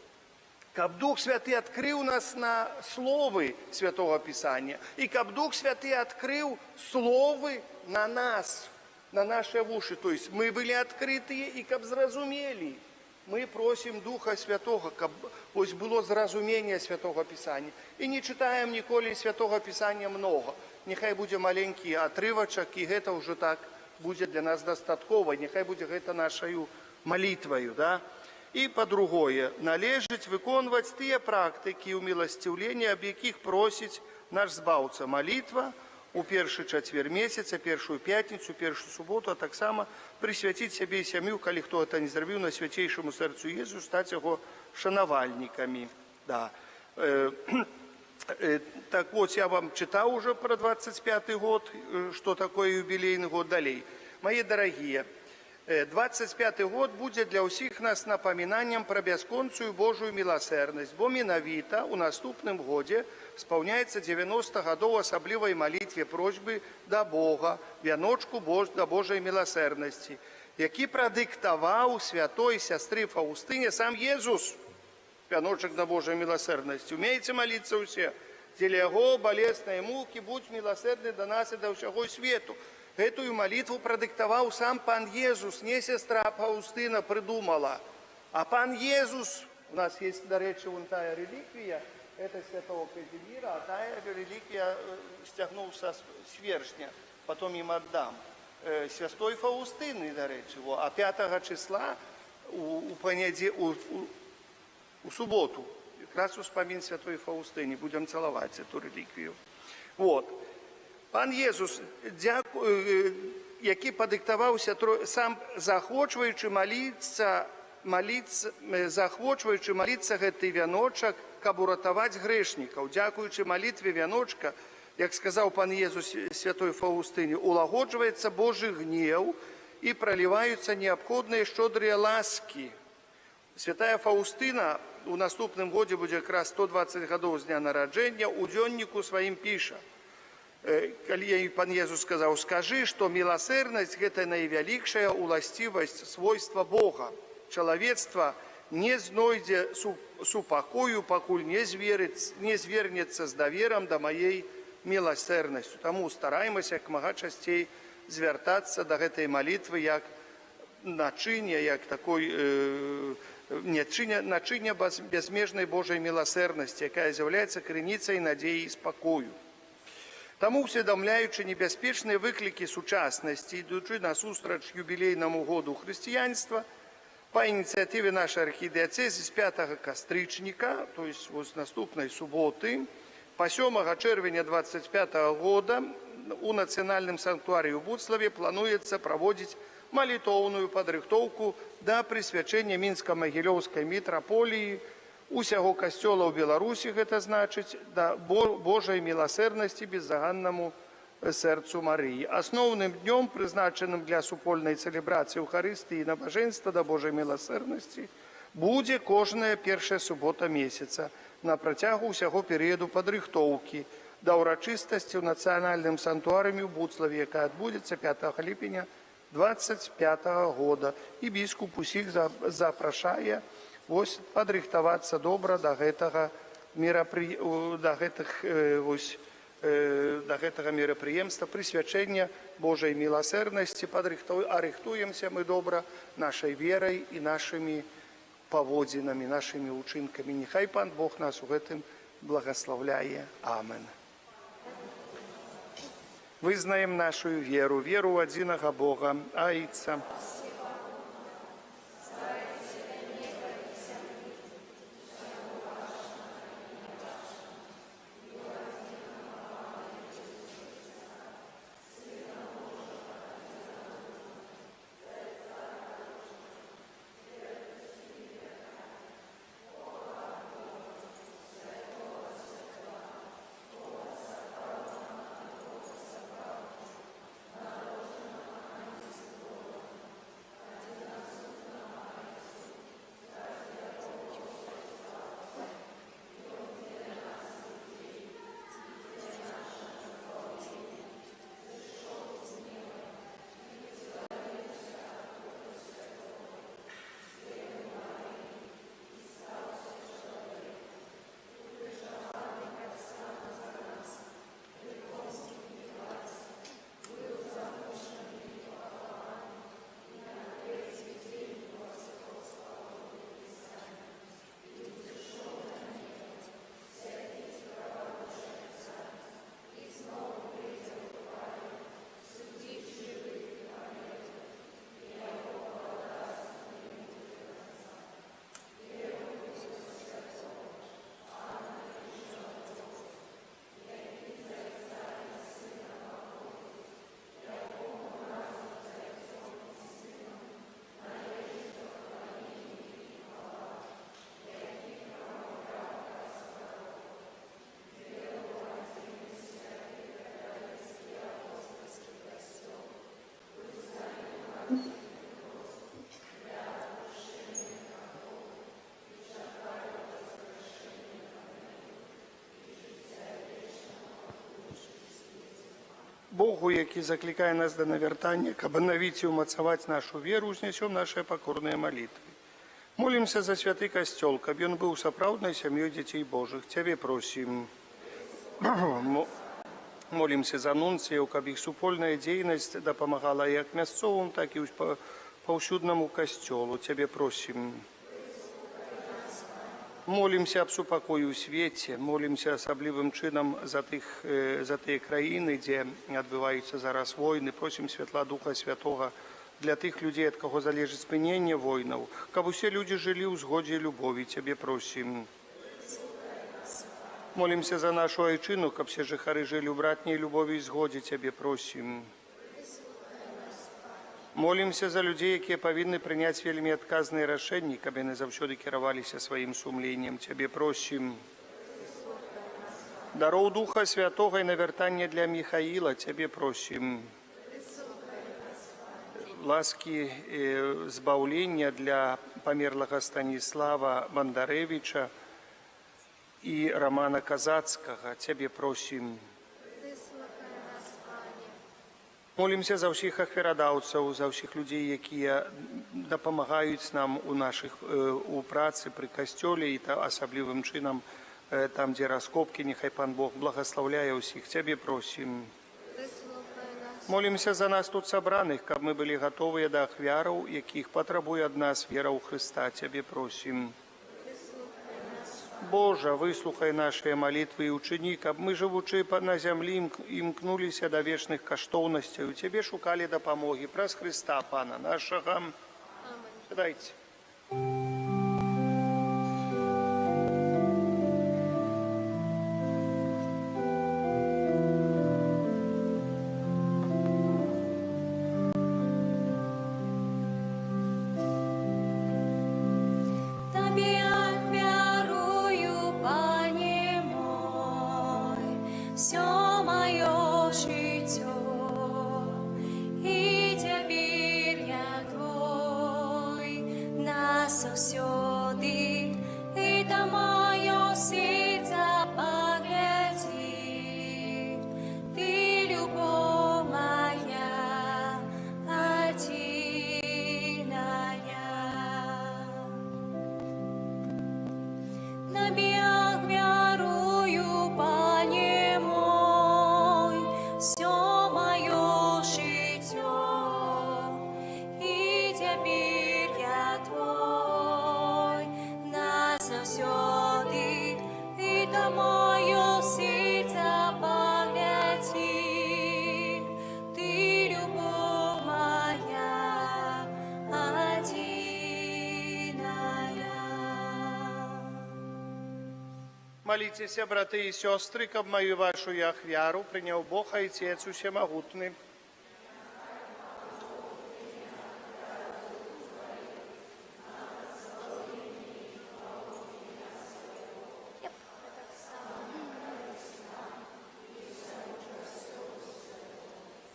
Speaker 2: чтобы Дух Святый открыл нас на словы Святого Писания, и чтобы Дух Святый открыл словы на нас, на наши уши. То есть мы были открытые и чтобы зразумели. Мы просим Духа Святого, чтобы ось было зразумение Святого Писания. И не читаем николи Святого Писания много. Нехай будет маленький отрывочек, и это уже так будет для нас достатково. Нехай будет это нашей молитвою, да? И по-другое, належить выконывать те практики умилостивления, об яких просить наш Збавца. Молитва у першы чацвер месяца, першую пятницу, першую суботу, а так само присвятить себе и сям'ю, коли кто это не зробив, на святейшему сердцу Езу, стать его шанувальниками. Да. Так вот, я вам читал уже про 25-й год, что такое юбилейный год далей. Мои дорогие, 25-й год будет для усіх нас напоминанием про бесконцую Божию милосердность, бо менавіта у наступным годе исполняется 90 годов особливой молитве просьбы до Бога, вяночку до Божьей милосердности, які продиктовал святой сестры Фаустыне сам Иисус. Вяночек на Божьей милосердности. Умеете молиться все? Для Его болезной муки будь милосердный до нас и до всего свету. Эту молитву продиктовал сам Пан Иисус, не сестра Фаустина придумала. А Пан Иисус, у нас есть, до речи, вон тая реликвия, это святого Казимира, а тая реликвия стягнул со свершня, потом им отдам. Святой Фаустины, до речи, а 5 числа у субботу, как раз успомин Святой Фаустыне, будем целовать эту реликвию. Вот. Пан Єсус, який подиктувався сам захочуючи молиться гэтый вяночак, каб уратаваць грешников. Дякуючи молитве вяночка, як сказал Пан Єсус святой Фаустыне, улагодживается Божий гнев и проливаются необходные щедрые ласки. Святая Фаустына у наступным году будет как раз 120 годов с дня народжения, у дзённіку своим пиша. Коли Пан Єсус сказал, скажи, что милосердность – это наивеликшая уластивость, свойства Бога. Человечество не знойде супокою, покуль не звернется с довером до моей милосердностью. Тому стараемся как мага частей звертаться до этой молитвы, як начиня, як такой начиня безмежной Божьей милосердности, якая является криницей надеи и спокою. Тому, усвідомляючи небезпечні виклики сучасності, йдучи насустрач юбілейному году християнства, по инициативе нашей архидиоцезии с 5 кастричника, то есть с наступной субботы, по 7 червня 25 года у Национальном санктуарии в Буцлаве плануется проводить малітоўную падрыхтоўку да прысвячэння мінска-магілёўскай мітраполіі, усяго касцёла ў Беларусі, гэта значыць, да Божай міласэрнасці беззаганнаму сэрцу Марыі. Асноўным днём, прызначаным для супольнай цэлебрацыі Эўхарыстыі і набажэнства да Божай міласэрнасці, будзе кожная першая субота месяца на працягу ўсяго перыяду падрыхтоўкі да ўрачыстасці ў нацыянальным санктуарыуме ў Буцлаве, якая адбудзецца 5 ліпеня 25 года. І біскуп усіх запрашае падрыхтавацца добра да гэтага мерапрыемства прысвячэння Божай міласэрнасці. Рыхтуемся мы добра нашай верай і нашымі паводзінамі, нашымі ўчынкамі. Няхай Пан Бог нас у гэтым благаслаўляе. Амен. Вызнаем нашу веру, веру ў адзінага Бога, Айца, Богу, які заклікае нас да навяртання, каб аднавіць і ўмацаваць нашу веру, узнесём нашыя пакорныя малітвы. Молімся за святы касцёл, каб ён быў сапраўднай сям'ёй дзяцей Божых. Цябе просім. Молімся за нунцыяў, каб іх супольная дзейнасць дапамагала як мясцовым, так і паўсюднаму касцёлу. Цябе просім. Молімся аб супакоі ў свеце, молімся асаблівым чынам за тыя краіны, дзе адбываюцца зараз войны. Просім святла Духа Святога для тых людзей, ад каго залежыць спыненне войнаў, каб усе людзі жылі ў згодзе і любові. Цябе просім. Молімся за нашу айчыну, каб все жыхары жылі ў братняй любові і згодзе. Цябе просім. Молімся за людзей, якія павінны прыняць вельмі адказныя рашэнні, каб яны заўсёды кіраваліся сваім сумленнем. Цябе просім. Дароў Духа Святога і навяртання для Міхаіла. Цябе просім. Ласкі збаўлення для памерлага Станіслава Бандарэвіча і Рамана Казацкага. Цябе просім. Молімся за ўсіх ахвярадаўцаў, за ўсіх людзей, якія дапамагаюць нам у працы пры касцёле і асаблівым чынам там, дзе раскопкі. Няхай Пан Бог благаслаўляе ўсіх. Цябе просім. Молімся за нас тут сабраных, каб мы былі гатовыя да ахвяраў, якіх патрабуе ад нас вера ў Хрыста. Цябе просім. Божа, выслухай нашыя малітвы і ўчыні, каб мы, жывучы на зямлі, імкнуліся да вечных каштоўнасцяў, Цябе шукалі дапамогі праз Хрыста, Пана нашага. Сядайце.
Speaker 1: заўсёды, і да маё сердце погляди. Ты любовь моя одиная. На бег верую, Пане мой, все мое житье, и теперь я Твой назавсёды, и до мое сердце погляди. Ты любовь моя одиная.
Speaker 2: Молитесь, браты и сестры, каб мою вашу яхвяру принял Бог Отец Всемогутный.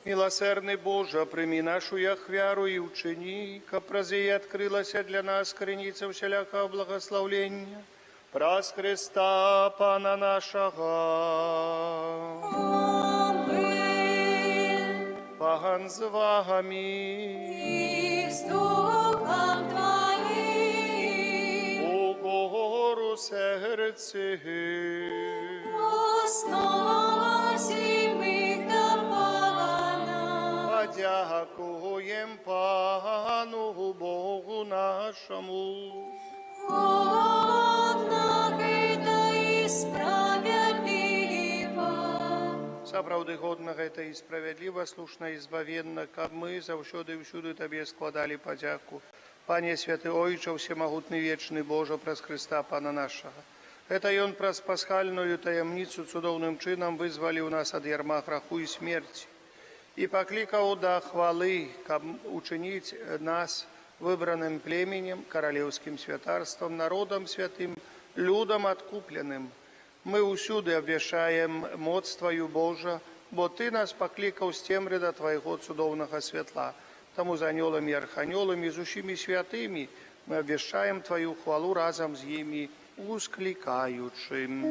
Speaker 2: Милосердный Боже, прими нашу яхвяру и учини, каб празе открылась для нас скриница всякого благословления. Праз Христа Пана нашего.
Speaker 1: Аминь.
Speaker 2: Паган з вами.
Speaker 1: И с Духом Твоим.
Speaker 2: У гору сердце.
Speaker 1: Возносим до Пана.
Speaker 2: Подякуем Пану Богу нашему.
Speaker 1: Однак это и справедливо.
Speaker 2: Сапраўды годнага это і справядліва, слушна і збавенна, каб мы заўсёды і ўсюды Табе складалі падзяку. Пане святы Ойча, всемагутны вечны Божа, праз Христа Пана нашага. Это Ён праз пасхальную таямніцу цудоўным чынам вызваліў нас ад ярма граху і смерці і паклікаў да хвалы, каб учыніць нас выбранным племенем, королевским святарством, народом святым, людом откупленным. Мы усюды обвяшаем моц Твою, Божа, бо Ты нас покликал с темры до Твоего цудовного светла. Тому за анёлами и арханёлами, с усими святыми мы обвяшаем Твою хвалу разом с ними, ускликаючим.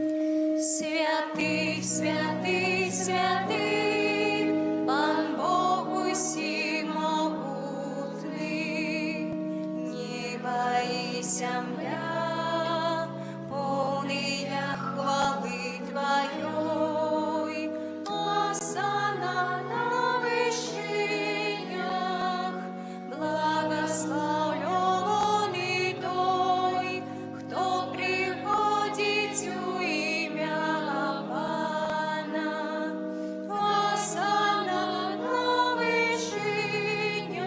Speaker 1: Святый, святый, святый, Пан Бог усемогутный, небо и земля, полная хвалы Твоей, осанна на вышинях, благословленный той, кто приходит у имя Пана. Осанна на вышинях.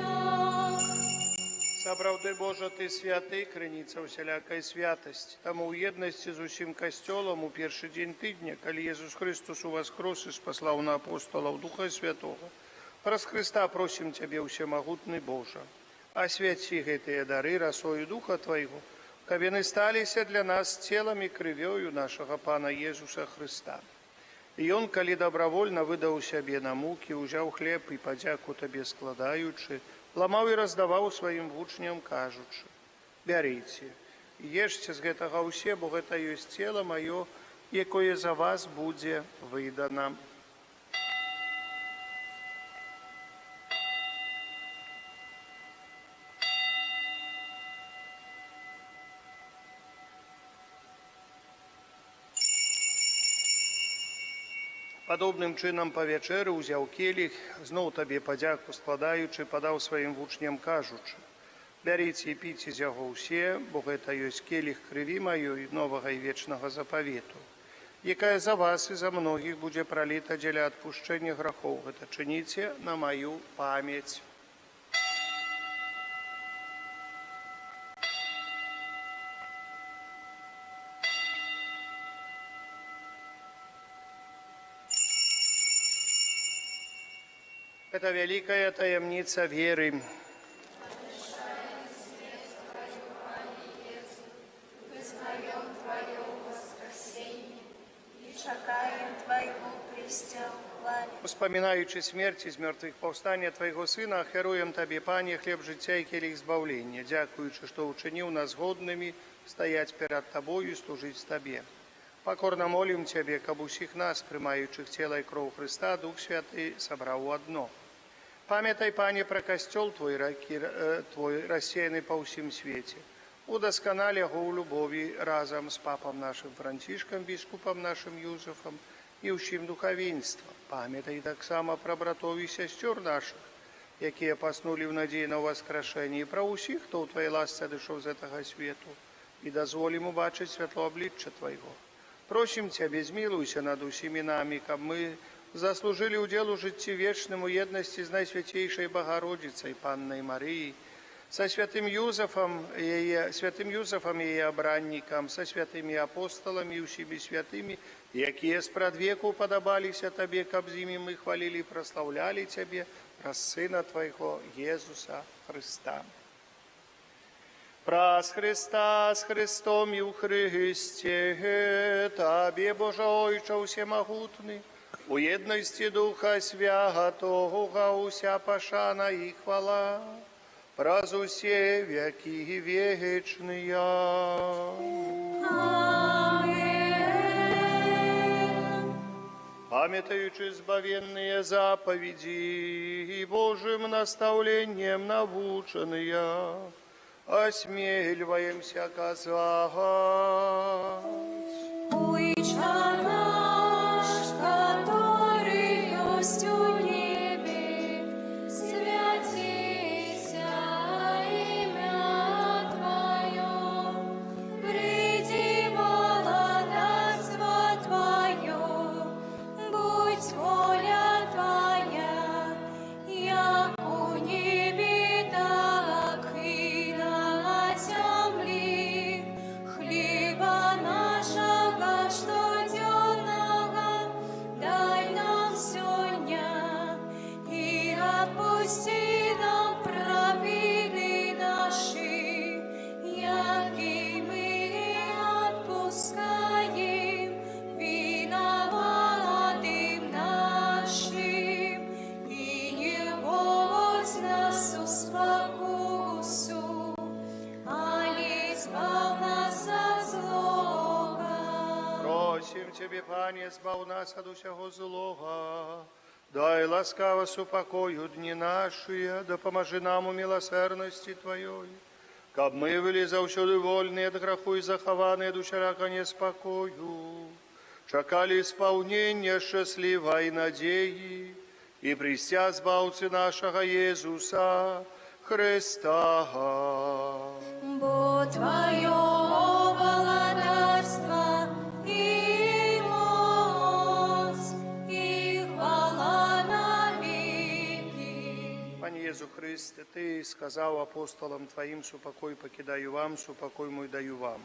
Speaker 2: Сапраўды, Божа, Ты святы, крыніца усялякай святасці. Таму ў еднасці з усім касцёлам у першы дзень тыдня, калі Езус Христос уваскрос і спаслаў на апостолаў Духа Святога, праз Христа просім Цябе, усемагутны Божа, асвяці гэтыя дары расою Духа Твайго, каб яны сталіся для нас целам і крывёю нашага Пана Езуса Христа. І Ён, калі добравольна выдаў сябе на мукі, узяў хлеб і падзяку Табе складаючы, ламаў і раздаваў сваім вучням, кажучы: «Бярыце, ешце з гэтага ўсе, бо гэта ёсць цела маё, якое за вас будзе выдана». Падобным чынам па вячэры ўзяў келіх, зноў Табе падзяку складаючы, падаў сваім вучням, кажучы: «Бярыце і піце з яго ўсе, бо гэта ёсць келіх крыві маёй, новага і вечнага запавету, якая за вас і за многіх будзе праліта дзеля адпушчэння грахоў. Гэта чыніце на маю памяць». Это великая таямница веры.
Speaker 1: Вызнаем Твое воскресение и чекаем Твоего престол хвали.
Speaker 2: Успоминаючи смерть из мертвых повстання Твоего Сына, ахеруем Тебе, Пане, хлеб життя і келих збавлення, дякуючи, що учинив нас годними стоять перед Тобою и служить Тебе. Покорно молим Тебе, каб усіх нас, приймаючих тіло і кров Христа, Дух Святий собрав у одно. Пам'ятай, Пане, про костел Твой, рассеянный по всем свете. Удосконали его у любови разом с папом нашим Францишком, біскупом нашим Юзефом і всім духовенством. Пам'ятай так само про братов і сестер наших, які поснули в надії на воскрешення, і про усіх, хто у Твоїй ласці дійшов з этого світу, і дозволим убачити світло обличчя Твоего. Просим Тебя, змилуйся над усіми нами, каб ми заслужили удел житті вечному єдності з Найсвятейшей Богородицей, Панной Марією, со святым Юзефом и ее обранником, со святыми апостолами и усими святыми, якие спред веку подобалися Тебе, каб зими мы хвалили и прославляли Тебе, про Сына Твоего, Иисуса Христа. Прас Христа с Христом и у Христе, Тебе, Боже Ойче всемогутный, у едности Духа Святого, уся пошана и хвала, праз усе веки вечные.
Speaker 1: Аминь.
Speaker 2: Памятаючи збавенные заповеди и Божьим наставлением наученные, осмеливаемся казать.
Speaker 1: Уича наш, который есть у небе, святися имя Твое, приди молодоцтво Твое, будь воля Твоя, як у небе, так и на земле. Хлеба нашего штоденного дай нам сегодня, и отпусти нам провины наши, яки мы отпускаем виноватым нашим, и не вводь нас в спокусу, али избав нас от злого.
Speaker 2: Просим Тебе, Пане, збав нас от усього злого. Дай ласкаво супокою дни наши, да поможи нам у милосердности Твоей, каб мы были завсёды вольны от греху и захованы от усяка неспокою, чекали исполнения счастливой надеи и престя збавцы нашего Иисуса Христа.
Speaker 1: Бо Твое володарство и моц, и хвала навеки.
Speaker 2: Пане Єсу Христе, Ти сказав апостолам Твоїм, супокой покидаю вам, супокой мой даю вам.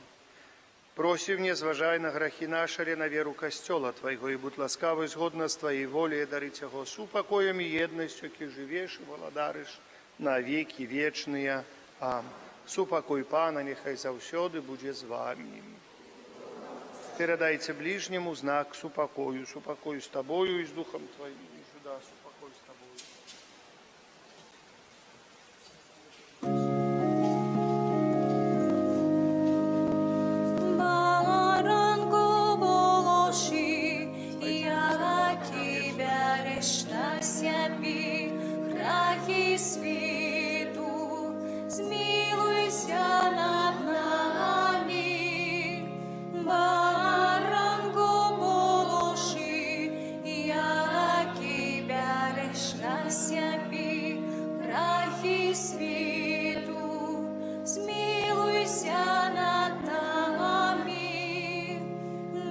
Speaker 2: Просим, не зважай на грехи наши, але на веру Костела Твоего, и будь ласкавый згодно с Твоей волей дарить его супокоем и едностью, ки живешь и владариш на веки вечные. Аминь. Супокой Пана, нехай завсёды буде з вами. Передайте ближнему знак супокою, супокой с Тобою и с Духом Твоим. И сюда супокой с Тобою.
Speaker 1: Баранку волоши, я Тебя решна себе, грехи світу, змилуйся над нами. Баранку волоши, я Тебя решна себе, грехи світу, змилуйся над нами.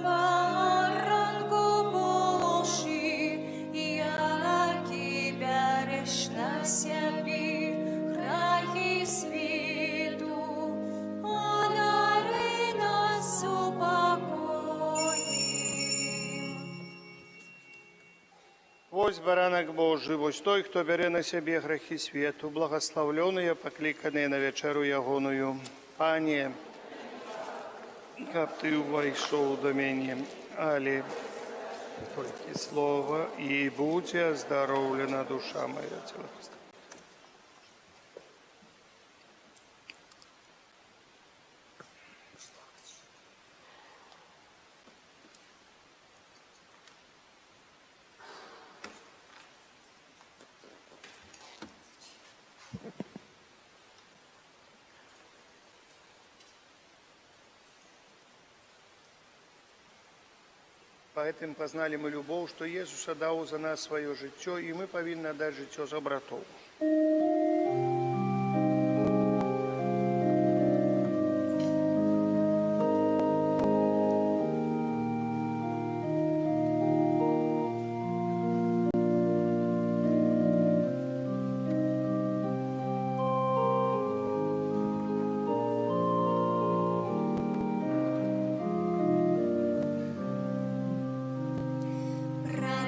Speaker 1: Баранку волоши, я Тебя решна себе, грехи світу, одари нас упокоїм.
Speaker 2: Вось баранок Божий, вось той, хто бере на себе грехи свету, благословленные, покликанные на вечеру ягоную. Пане, каб Ты увайшов до мене, али Только слово, и будь оздоровлена душа моя, тело Христа. Поэтому познали мы любовь, что Иисус отдал за нас свое життя, и мы повинны отдать життя за братов.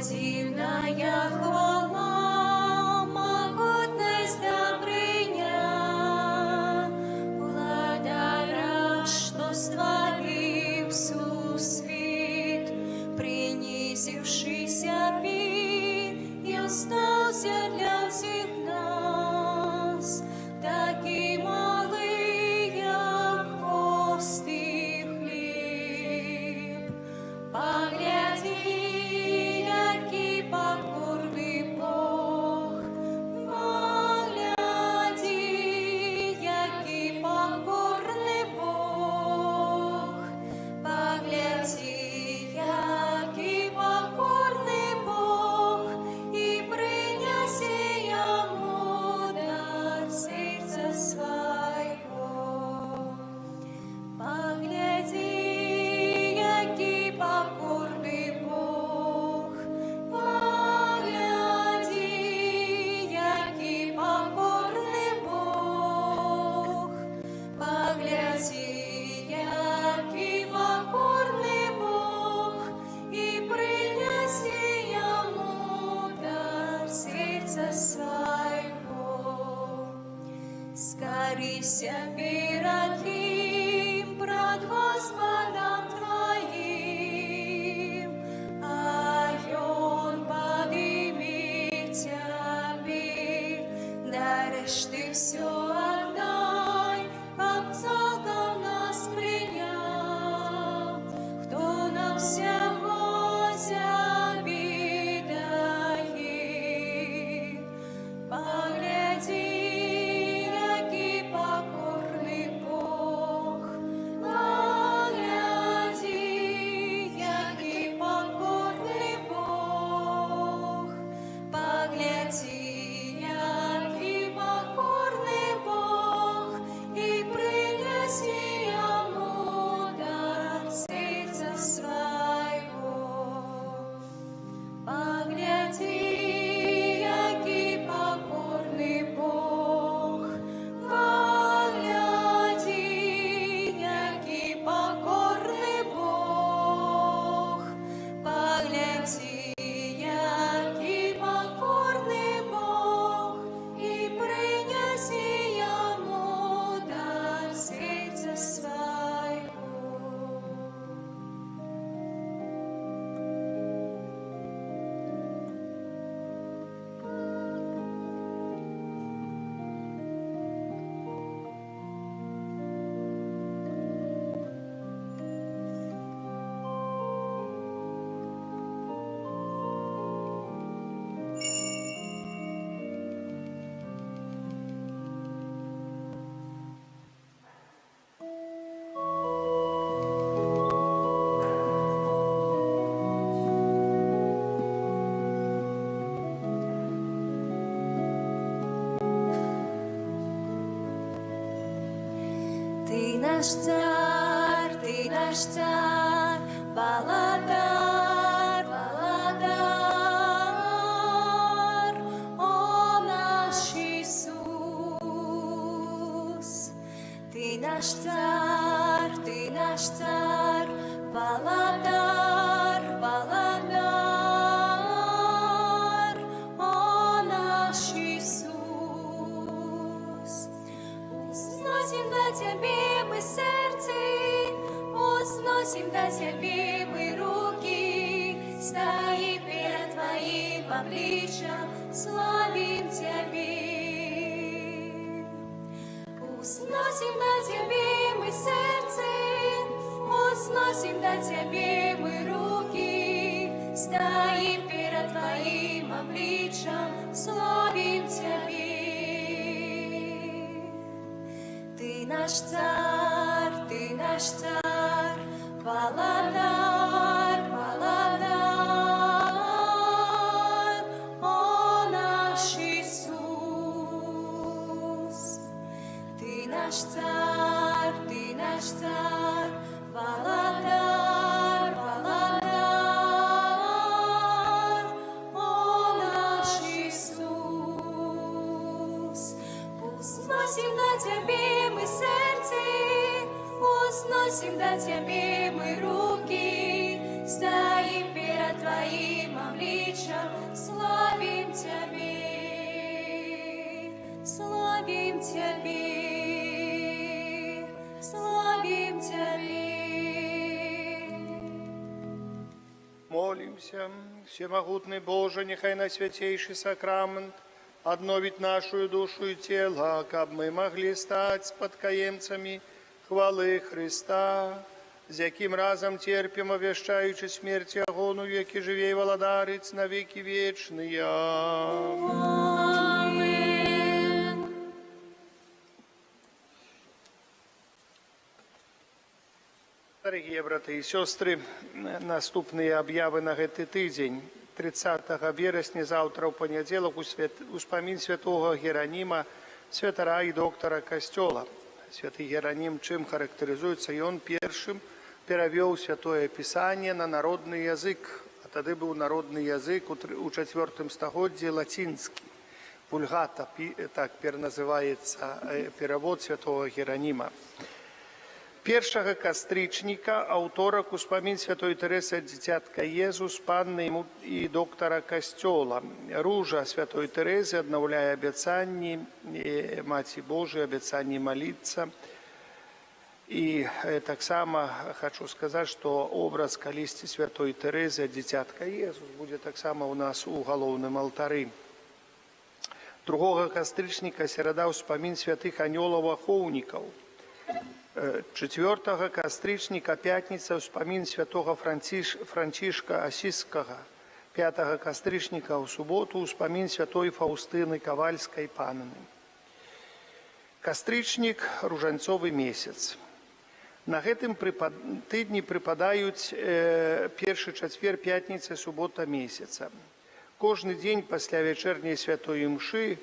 Speaker 1: Противная хвала, могутность Добрыня, Владара, что створил всесвіт, принизившийся мир и остался для всех нас, такий малий, як простий хліб. Погляди, який покорний Бог, погляди, який покорний Бог, погляди, який покорний Бог, і приняси йому дар серця свого. Погляди, який покорний Бог, погляди, який покорний Бог, погляди, який покорний Бог, і принеси йому дар серця свого. Скорися перед ним, пред Господом твоим, а он поднимет тебе, даришь ты все отдай, как целком нас принял, кто нам всего себе дает. Погляди, який покорний Бог, погляди, який покорний Бог, погляди, який покорний Бог, і принеси йому дар серця свого. Погляди, який покорний Бог, погляди, який покорний Бог, погляди, який покорний Бог, і принеси йому дар серця свого. Ты наш царь, Владар, Владар, о наш Иисус. Ты наш царь, Владар, Владар, о наш Иисус. Сносим до Тебе мы сердце, возносим до Тебе мы руки, с стоим перед Твоим обличьем, славим Тебе. Узносим до Тебе мы сердце, узносим до Тебе мы руки, стоим перед Твоим обличьем, славим Тебе. Ты наш царь, Владар, Владар, о наш Иисус. Ты наш царь, Владар, Владар, о наш Иисус. Узносим до Тебе мы сердце, узносим до Тебе мы руки, стоим перед Твоим обличьем, славим Тебе, славим Тебе, славим Тебе.
Speaker 2: Молимся, всемогутный Боже, нехай на святейший сакрамент обновить нашу душу и тело, как мы могли стать спадкоємцями хвали Христа, з яким разом терпим, овещаючи смерть и агону, веки живей владарец на веки вечные.
Speaker 1: Амин.
Speaker 2: Дорогие браты и сестры, наступные объявы на этот тыдзень. 30 вересня, завтра в понеділок, успомін святого Геронима, святара и доктора Костела. Святый Героним чем характеризуется? И он первым перевел Святое Писание на народный язык. А тогда был народный язык у 4 столетии латинский. Вульгата, так называется перевод Святого Геронима. 1 кастричника авторок успомін Святой Тереси Дитятка Єзус, Панни и доктора Костела. Ружа Святой Терезы обновляя обещание Маті Божией, обещание молиться. И так само хочу сказать, что образ Калисти Святой Терезы Дитятка Єзус будет так само у нас у уголовном алтаре. 2 кастричника середа успомін святых анёлов-оховников. 4 кастричника пятница успомін святого Францишка Осиского. 5 кастричника в субботу успомін святой Фаустины Ковальской Панны. Кастричник – ружанцовый месяц. На гэтым тыдні прыпадаюць першы чацвер, пятніца, субота месяца. Кожны дзень пасля вячэрняй святой імшы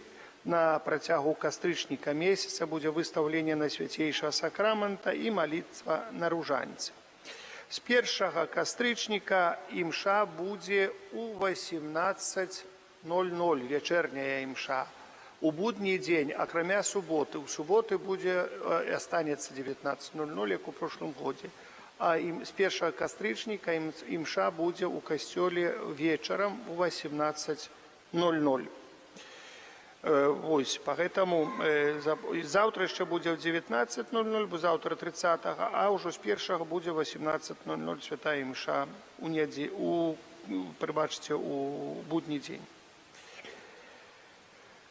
Speaker 2: на працягу кастрычніка месяца будзе выстаўленне на свяцейшага сакрамента і малітва на ружанцы. З 1 кастрычніка імша будзе у 18:00, вячэрняя імша. У будні дзень, акрамя суботы, у суботы будзе астанецца 19:00, як у прошлым годзе. А з 1 кастрычніка імша будзе ў касцёле вечарам у 18:00. Вось, поэтому завтра еще будет в 19:00, бо завтра 30-го, а уже с 1-го будет в 18:00 святая мша прибачте, у будний день.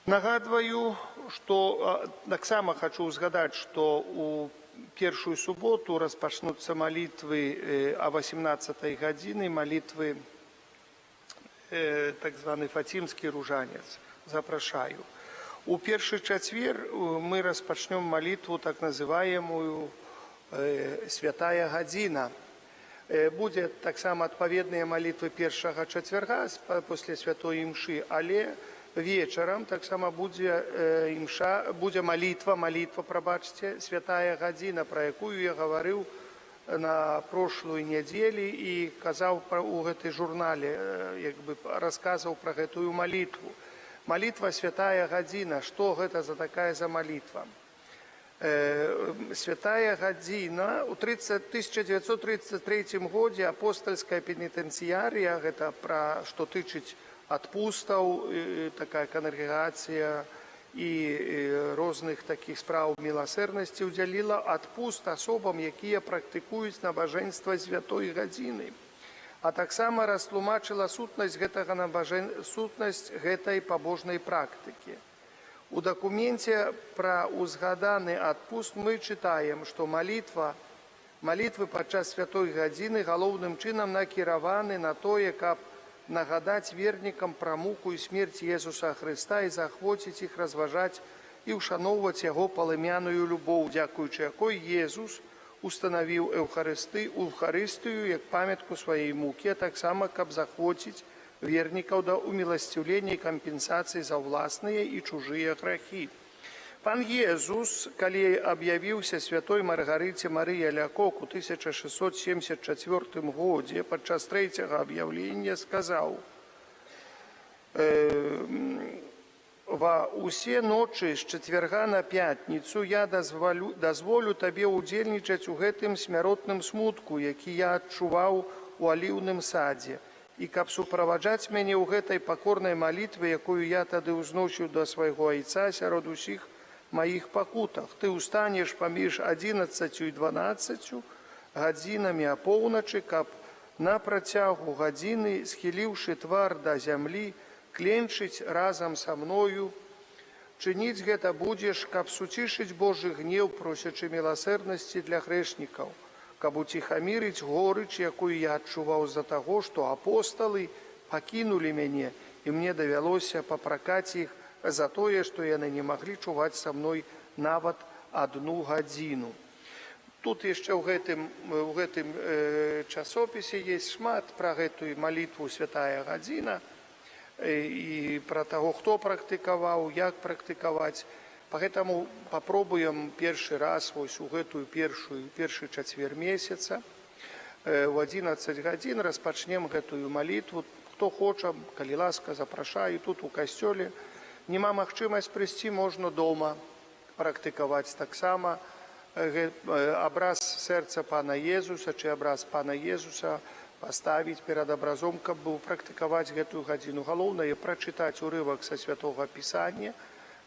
Speaker 2: Нагадываю, что так само хочу згадать, что у первую субботу распочнутся молитвы о 18-й године, молитвы так званый Фатимский ружанец. Запрашаю. У перший четвер мы распочнем молитву, так называемую «Святая година». Будет так само отповедные молитвы первого четверга после святой имши, але вечером так само будет молитва, пробачьте, «Святая година», про якую я говорил на прошлой неделе и казал у этой журнале, рассказывал про эту молитву. Молитва «Святая година». Что это за такая за молитва? Святая година. У 1933 году апостольская пенитенциария, это про что тычить отпустов, такая конгрегация и разных таких справ милосердности уделила отпуст особам, которые практикуют набожество Святой годины. а таксама растлумачыла сутнасць гэтай пабожнай практыкі. У дакуменце пра узгаданы адпуст мы чытаем, што малітвы падчас святой гадзіны галоўным чынам накіраваны на тое, каб нагадаць вернікам пра муку і смерць Езуса Хрыста і заахвоціць іх разважаць і ўшаноўваць яго палымяную любоў, дзякуючы якой Езус устанавіў Эўхарыстыю як памятку сваёй мукі, а таксама каб захвоціць вернікаў да уміласцівлення і кампенсацыі за ўласныя і чужыя грахі. Пан Езус, калі аб'явіўся святой Маргарыце Марыі Алякок у 1674 годзе падчас трэцяга аб'яўлення сказаў: «Ва ўсе ночы з чацвярга на пятніцу я дазволю табе ўдзельнічаць у гэтым смяротным смутку, які я адчуваў у аліўным садзе, і каб суправаджаць мяне ў гэтай пакорнай малітве, якую я тады ўзносіў да свайго айца сярод усіх маіх пакутах. Ты ўстанеш паміж 11 і 12 гадзінамі апоўначы, каб на працягу гадзіны, схіліўшы твар да зямлі, кленчыць разам са мною. Чыніць гэта будзеш, каб суцішыць Божы гнеў, просячы міласэрнасці для грэшнікаў, каб уціхамірыць горыч, якую я адчуваў з-за таго, што апосталы пакінулі мяне, і мне давялося папракаць іх за тое, што яны не маглі чуваць са мной нават 1 гадзіну». Тут яшчэ ў гэтым часопісе есть шмат пра гэтую малітву «Святая гадзіна» і пра таго, хто практыкаваў, як практыкаваць. Пагэтаму папробуем першы раз вось у гэтую першы чацвер месяца у 11 гадзін распачнем гэтую малітву. Хто хоча, калі ласка, запрашаю тут у касцёле. Нема магчымасць прыйсці, можна дома практыкаваць таксама абраз сэрца Пана Езуса ці абраз Пана Езуса паставіць перад абразом, каб практыкаваць гэтую гадзіну. Галоўнае прачытаць урывак са Святога Пісання,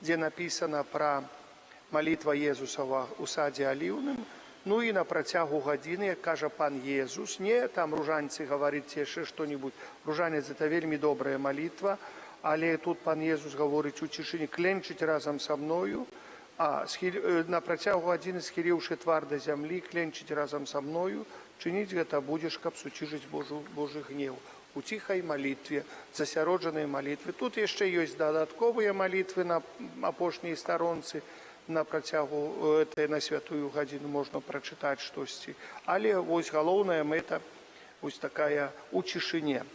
Speaker 2: дзе напісана пра малітва Езуса ў садзе аліўным. Ну і на працягу гадзіны, як кажа Пан Езус, не там ружанцы гаварыць яшчэ што-небудзь. Ружанец – гэта вельмі добрая малітва, але тут Пан Езус гаворыць у цішыні: кленчыць разам са мною, на працягу гадзіны, схіліўшы твар да зямлі, кленчыць разам са мною, чыніць гэта будзеш, каб суцішыць Божы гнеў. У ціхай малітве, засяроджанай малітве. Тут яшчэ ёсць дадатковыя малітвы на апошняй старонцы, на працягу на святую гадзіну можна прачытаць штосьці. Але вось галоўная мэта вось такая у цішыне.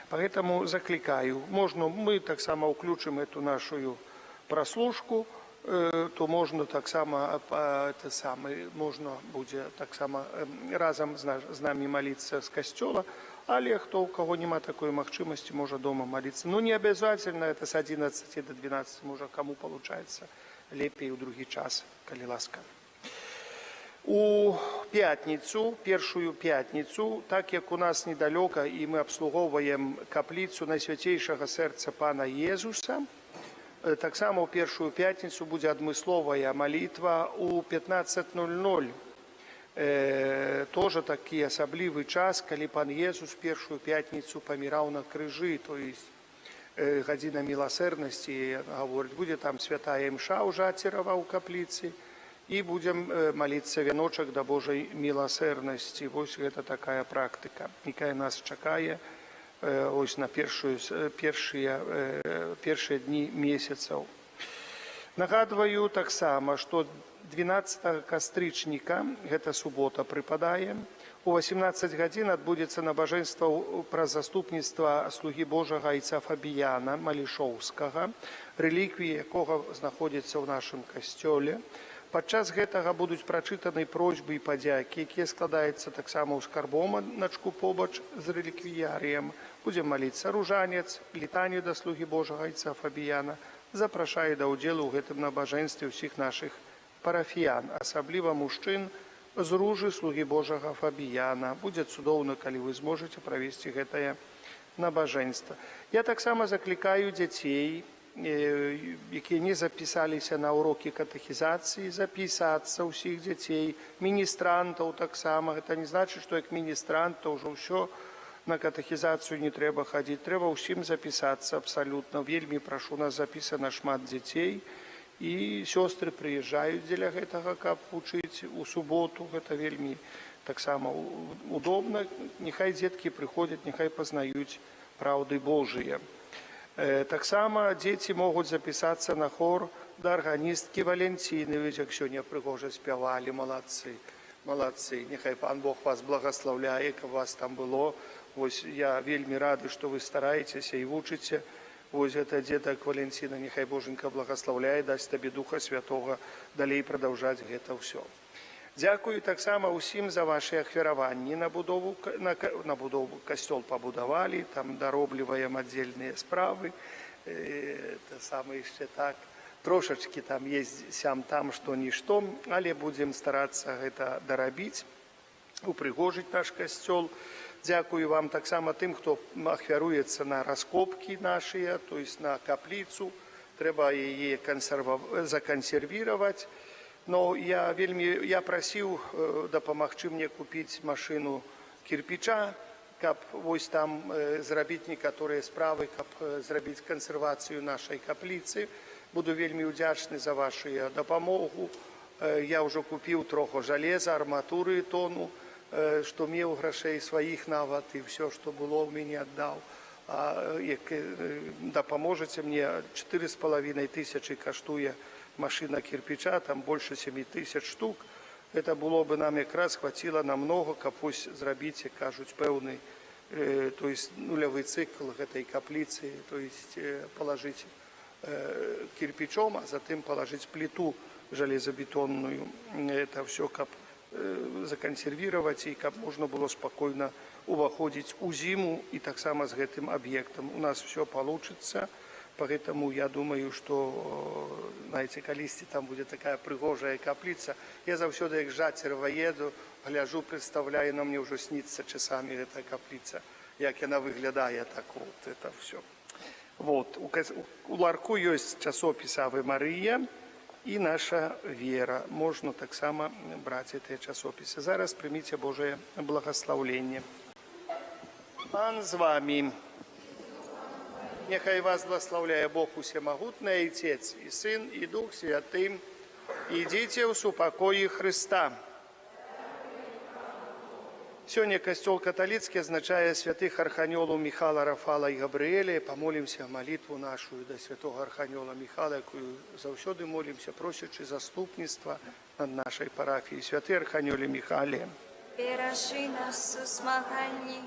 Speaker 2: Поэтому закликаю, мы так само уключим эту нашу прослушку, то можно так само, можно будет так само разом с нами молиться с костела, але кто у кого нема такой махчимости, может дома молиться. Но не обязательно это с 11 до 12, может кому получается лепей у другий час, коли ласка. У пятницу, першую пятницу, так як у нас недалёка і мы абслугоўваем капліцу Найсвяцейшага сэрца Пана Езуса, таксама ў першую пятницу будзе адмысловая малітва у 15:00. Тоже такі асаблівы час, калі Пан Езус першую пятницу паміраў на крыжы, то есть гадзіна міласэрнасці, гаворыць, будзе там святая імша ў Жацерава ў капліцы, і будзем маліцца вяночак да Божай міласэрнасці. Вось гэта такая практыка, якая нас чакае ось на першыя дні месяцаў. Нагадваю таксама, што 12 кастрычніка, гэта субота прыпадае, у 18 гадзін адбудзецца набажэнства пра заступніцтва слугі Божага айца Фабіяна Малішоўскага, рэліквіі якога знаходзіцца ў нашым касцёле. Падчас гэтага будуць прачытаны просьбы і падзякі, якія складаюцца таксама ў скарбомачку побач з рэліквіярыем. Будзем маліцца ружанец, літанію да слугі Божага айца Фабіяна. Запрашаю да ўдзелу ў гэтым набажэнстве ўсіх нашых парафіян, асабліва мужчын з ружы слугі Божага Фабіяна. Будзе цудоўна, калі вы зможаце правесці гэтае набажэнства. Я таксама заклікаю дзяцей якія не запісаліся на урокі катэхізацыі, запісацца ўсіх дзяцей, міністрантаў таксама. Гэта не значыць, што як міністрант, то ўжо ўсё на катэхізацыю не трэба хадзіць. Трэба ўсім запісацца абсалютна. Вельмі прашу, нас запісана шмат дзяцей. І сёстры прыязджаюць дзеля гэтага, каб вучыць у суботу. Гэта вельмі таксама удобна. Няхай дзеткі прыходзяць, няхай пазнаюць праўды Божыя. Таксама дзеці могуць запісацца на хор да арганісткі Валенціны. Як сёння прыгожа спявалі, маладцы, маладцы. Няхай Пан Бог вас благаслаўляе, каб вас там было. Вось я вельмі рады, што вы стараецеся і вучыце. Вось гэта дзетак Валенціна, няхай Боженька благаслаўляе, дасць табе Духа Святога далей прадаўжаць гэта ўсё. Дзякую таксама ўсім за вашы ахвяраванні на будову касцёл пабудавалі, там даробліваем аддзельныя справы, самы яшчэ так, трошачкі там есть сям-там што-нішто, але будзем старацца гэта дарабіць, упрыгожыць наш касцёл. Дзякую вам таксама тым, хто ахвяруецца на раскопкі нашыя, то есть на капліцу, трэба яе закансервіраваць. Но я прасіў дапамагчы мне купіць машыну кірпіча, каб вось там зрабіць некаторыя справы, каб зрабіць кансервацыю нашай капліцы. Буду вельмі ўдзячны за вашу дапамогу. Я ўжо купіў троху жалеза, арматуры тону, што меў грашэй сваіх нават, і ўсё, што было, ў мяне аддаў. Як дапаможаце мне, 4,5 тысячы каштуе машина кирпича, там больше 7 тысяч штук. Это было бы нам якраз хватило на много, каб вось зрабіць, як кажуць, пэўны, то есть нулявы цикл гэтай капліцы, то есть положить кирпичом, а затым положить плиту железобетонную. Это все каб законсервировать, и каб можно было спокойно уваходить у зиму, и так само с гэтым объектом. У нас все получится. Поэтому я думаю, что, знаете, калісьці там будет такая прыгожая каплица. Я заўсёды, як жацерва еду, гляжу, представляю, но мне уже снится часами эта каплица, як яна выглядае так вот, это все. Вот. У ларку есть часопіс Аве Мария и наша вера. Можно так само брать эти часописы. Зараз примите Божие благословление. Пан з вами. Нехай вас благословляє Бог Усемогутний, Отець і Син, і Дух Святий. Ідіть у супокої Христа. Сьогодні костел католицький означає святих архангелів Михала, Рафала і Габриеля. Помолимся молитву нашу до святого архангела Михала, якою завсюди молимся, просячи заступництва над нашою парафією. Святий архангеле Михайле,
Speaker 1: Бережи нас у змаганні,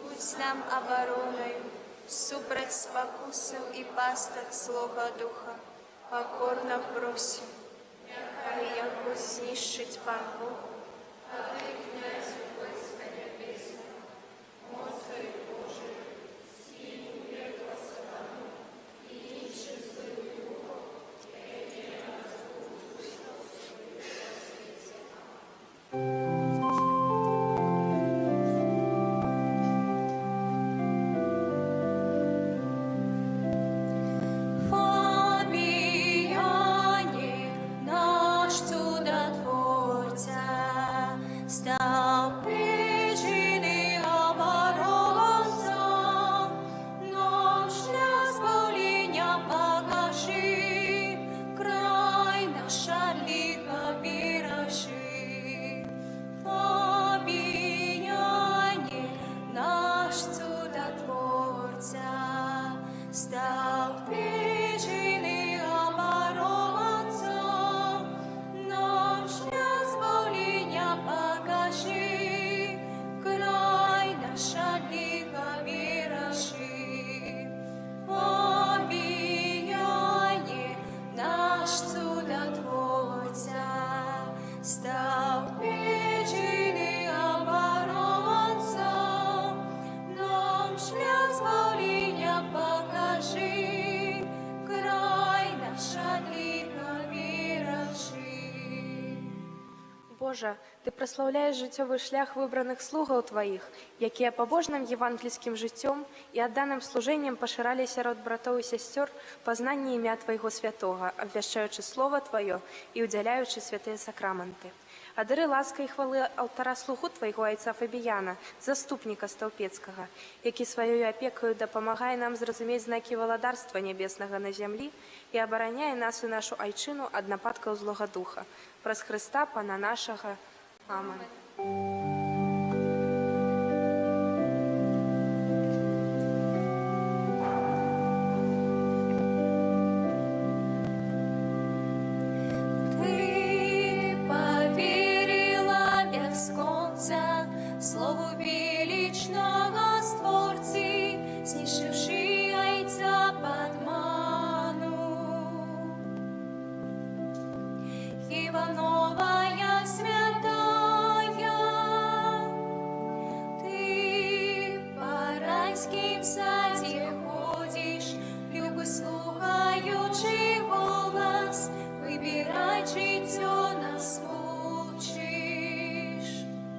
Speaker 1: будь нам обороною, супроть спокусів і пасток Слова Духа. Покорно просим, нехай його знищить Пан Бог.
Speaker 5: Божа, Ты праслаўляеш жыццёвы шлях выбраных слугаў Тваіх, якія пабожным евангельскім жыццём і адданым служэннем пашыралі сярод братоў і сясцёр пазнанне імя Твайго святога, абвяшчаючы слова Тваё і удзяляючы святыя сакраманты. Адары ласка і хвалы алтара слугу Твайго айца Фабіяна, заступніка Стаўпецкага, які сваёю апекаю дапамагае нам зразумець знакі валадарства нябеснага на зямлі і абараняе нас і нашу айчыну ад нападкаў злога духа. Праз Хрыста, Пана нашага. Амэн.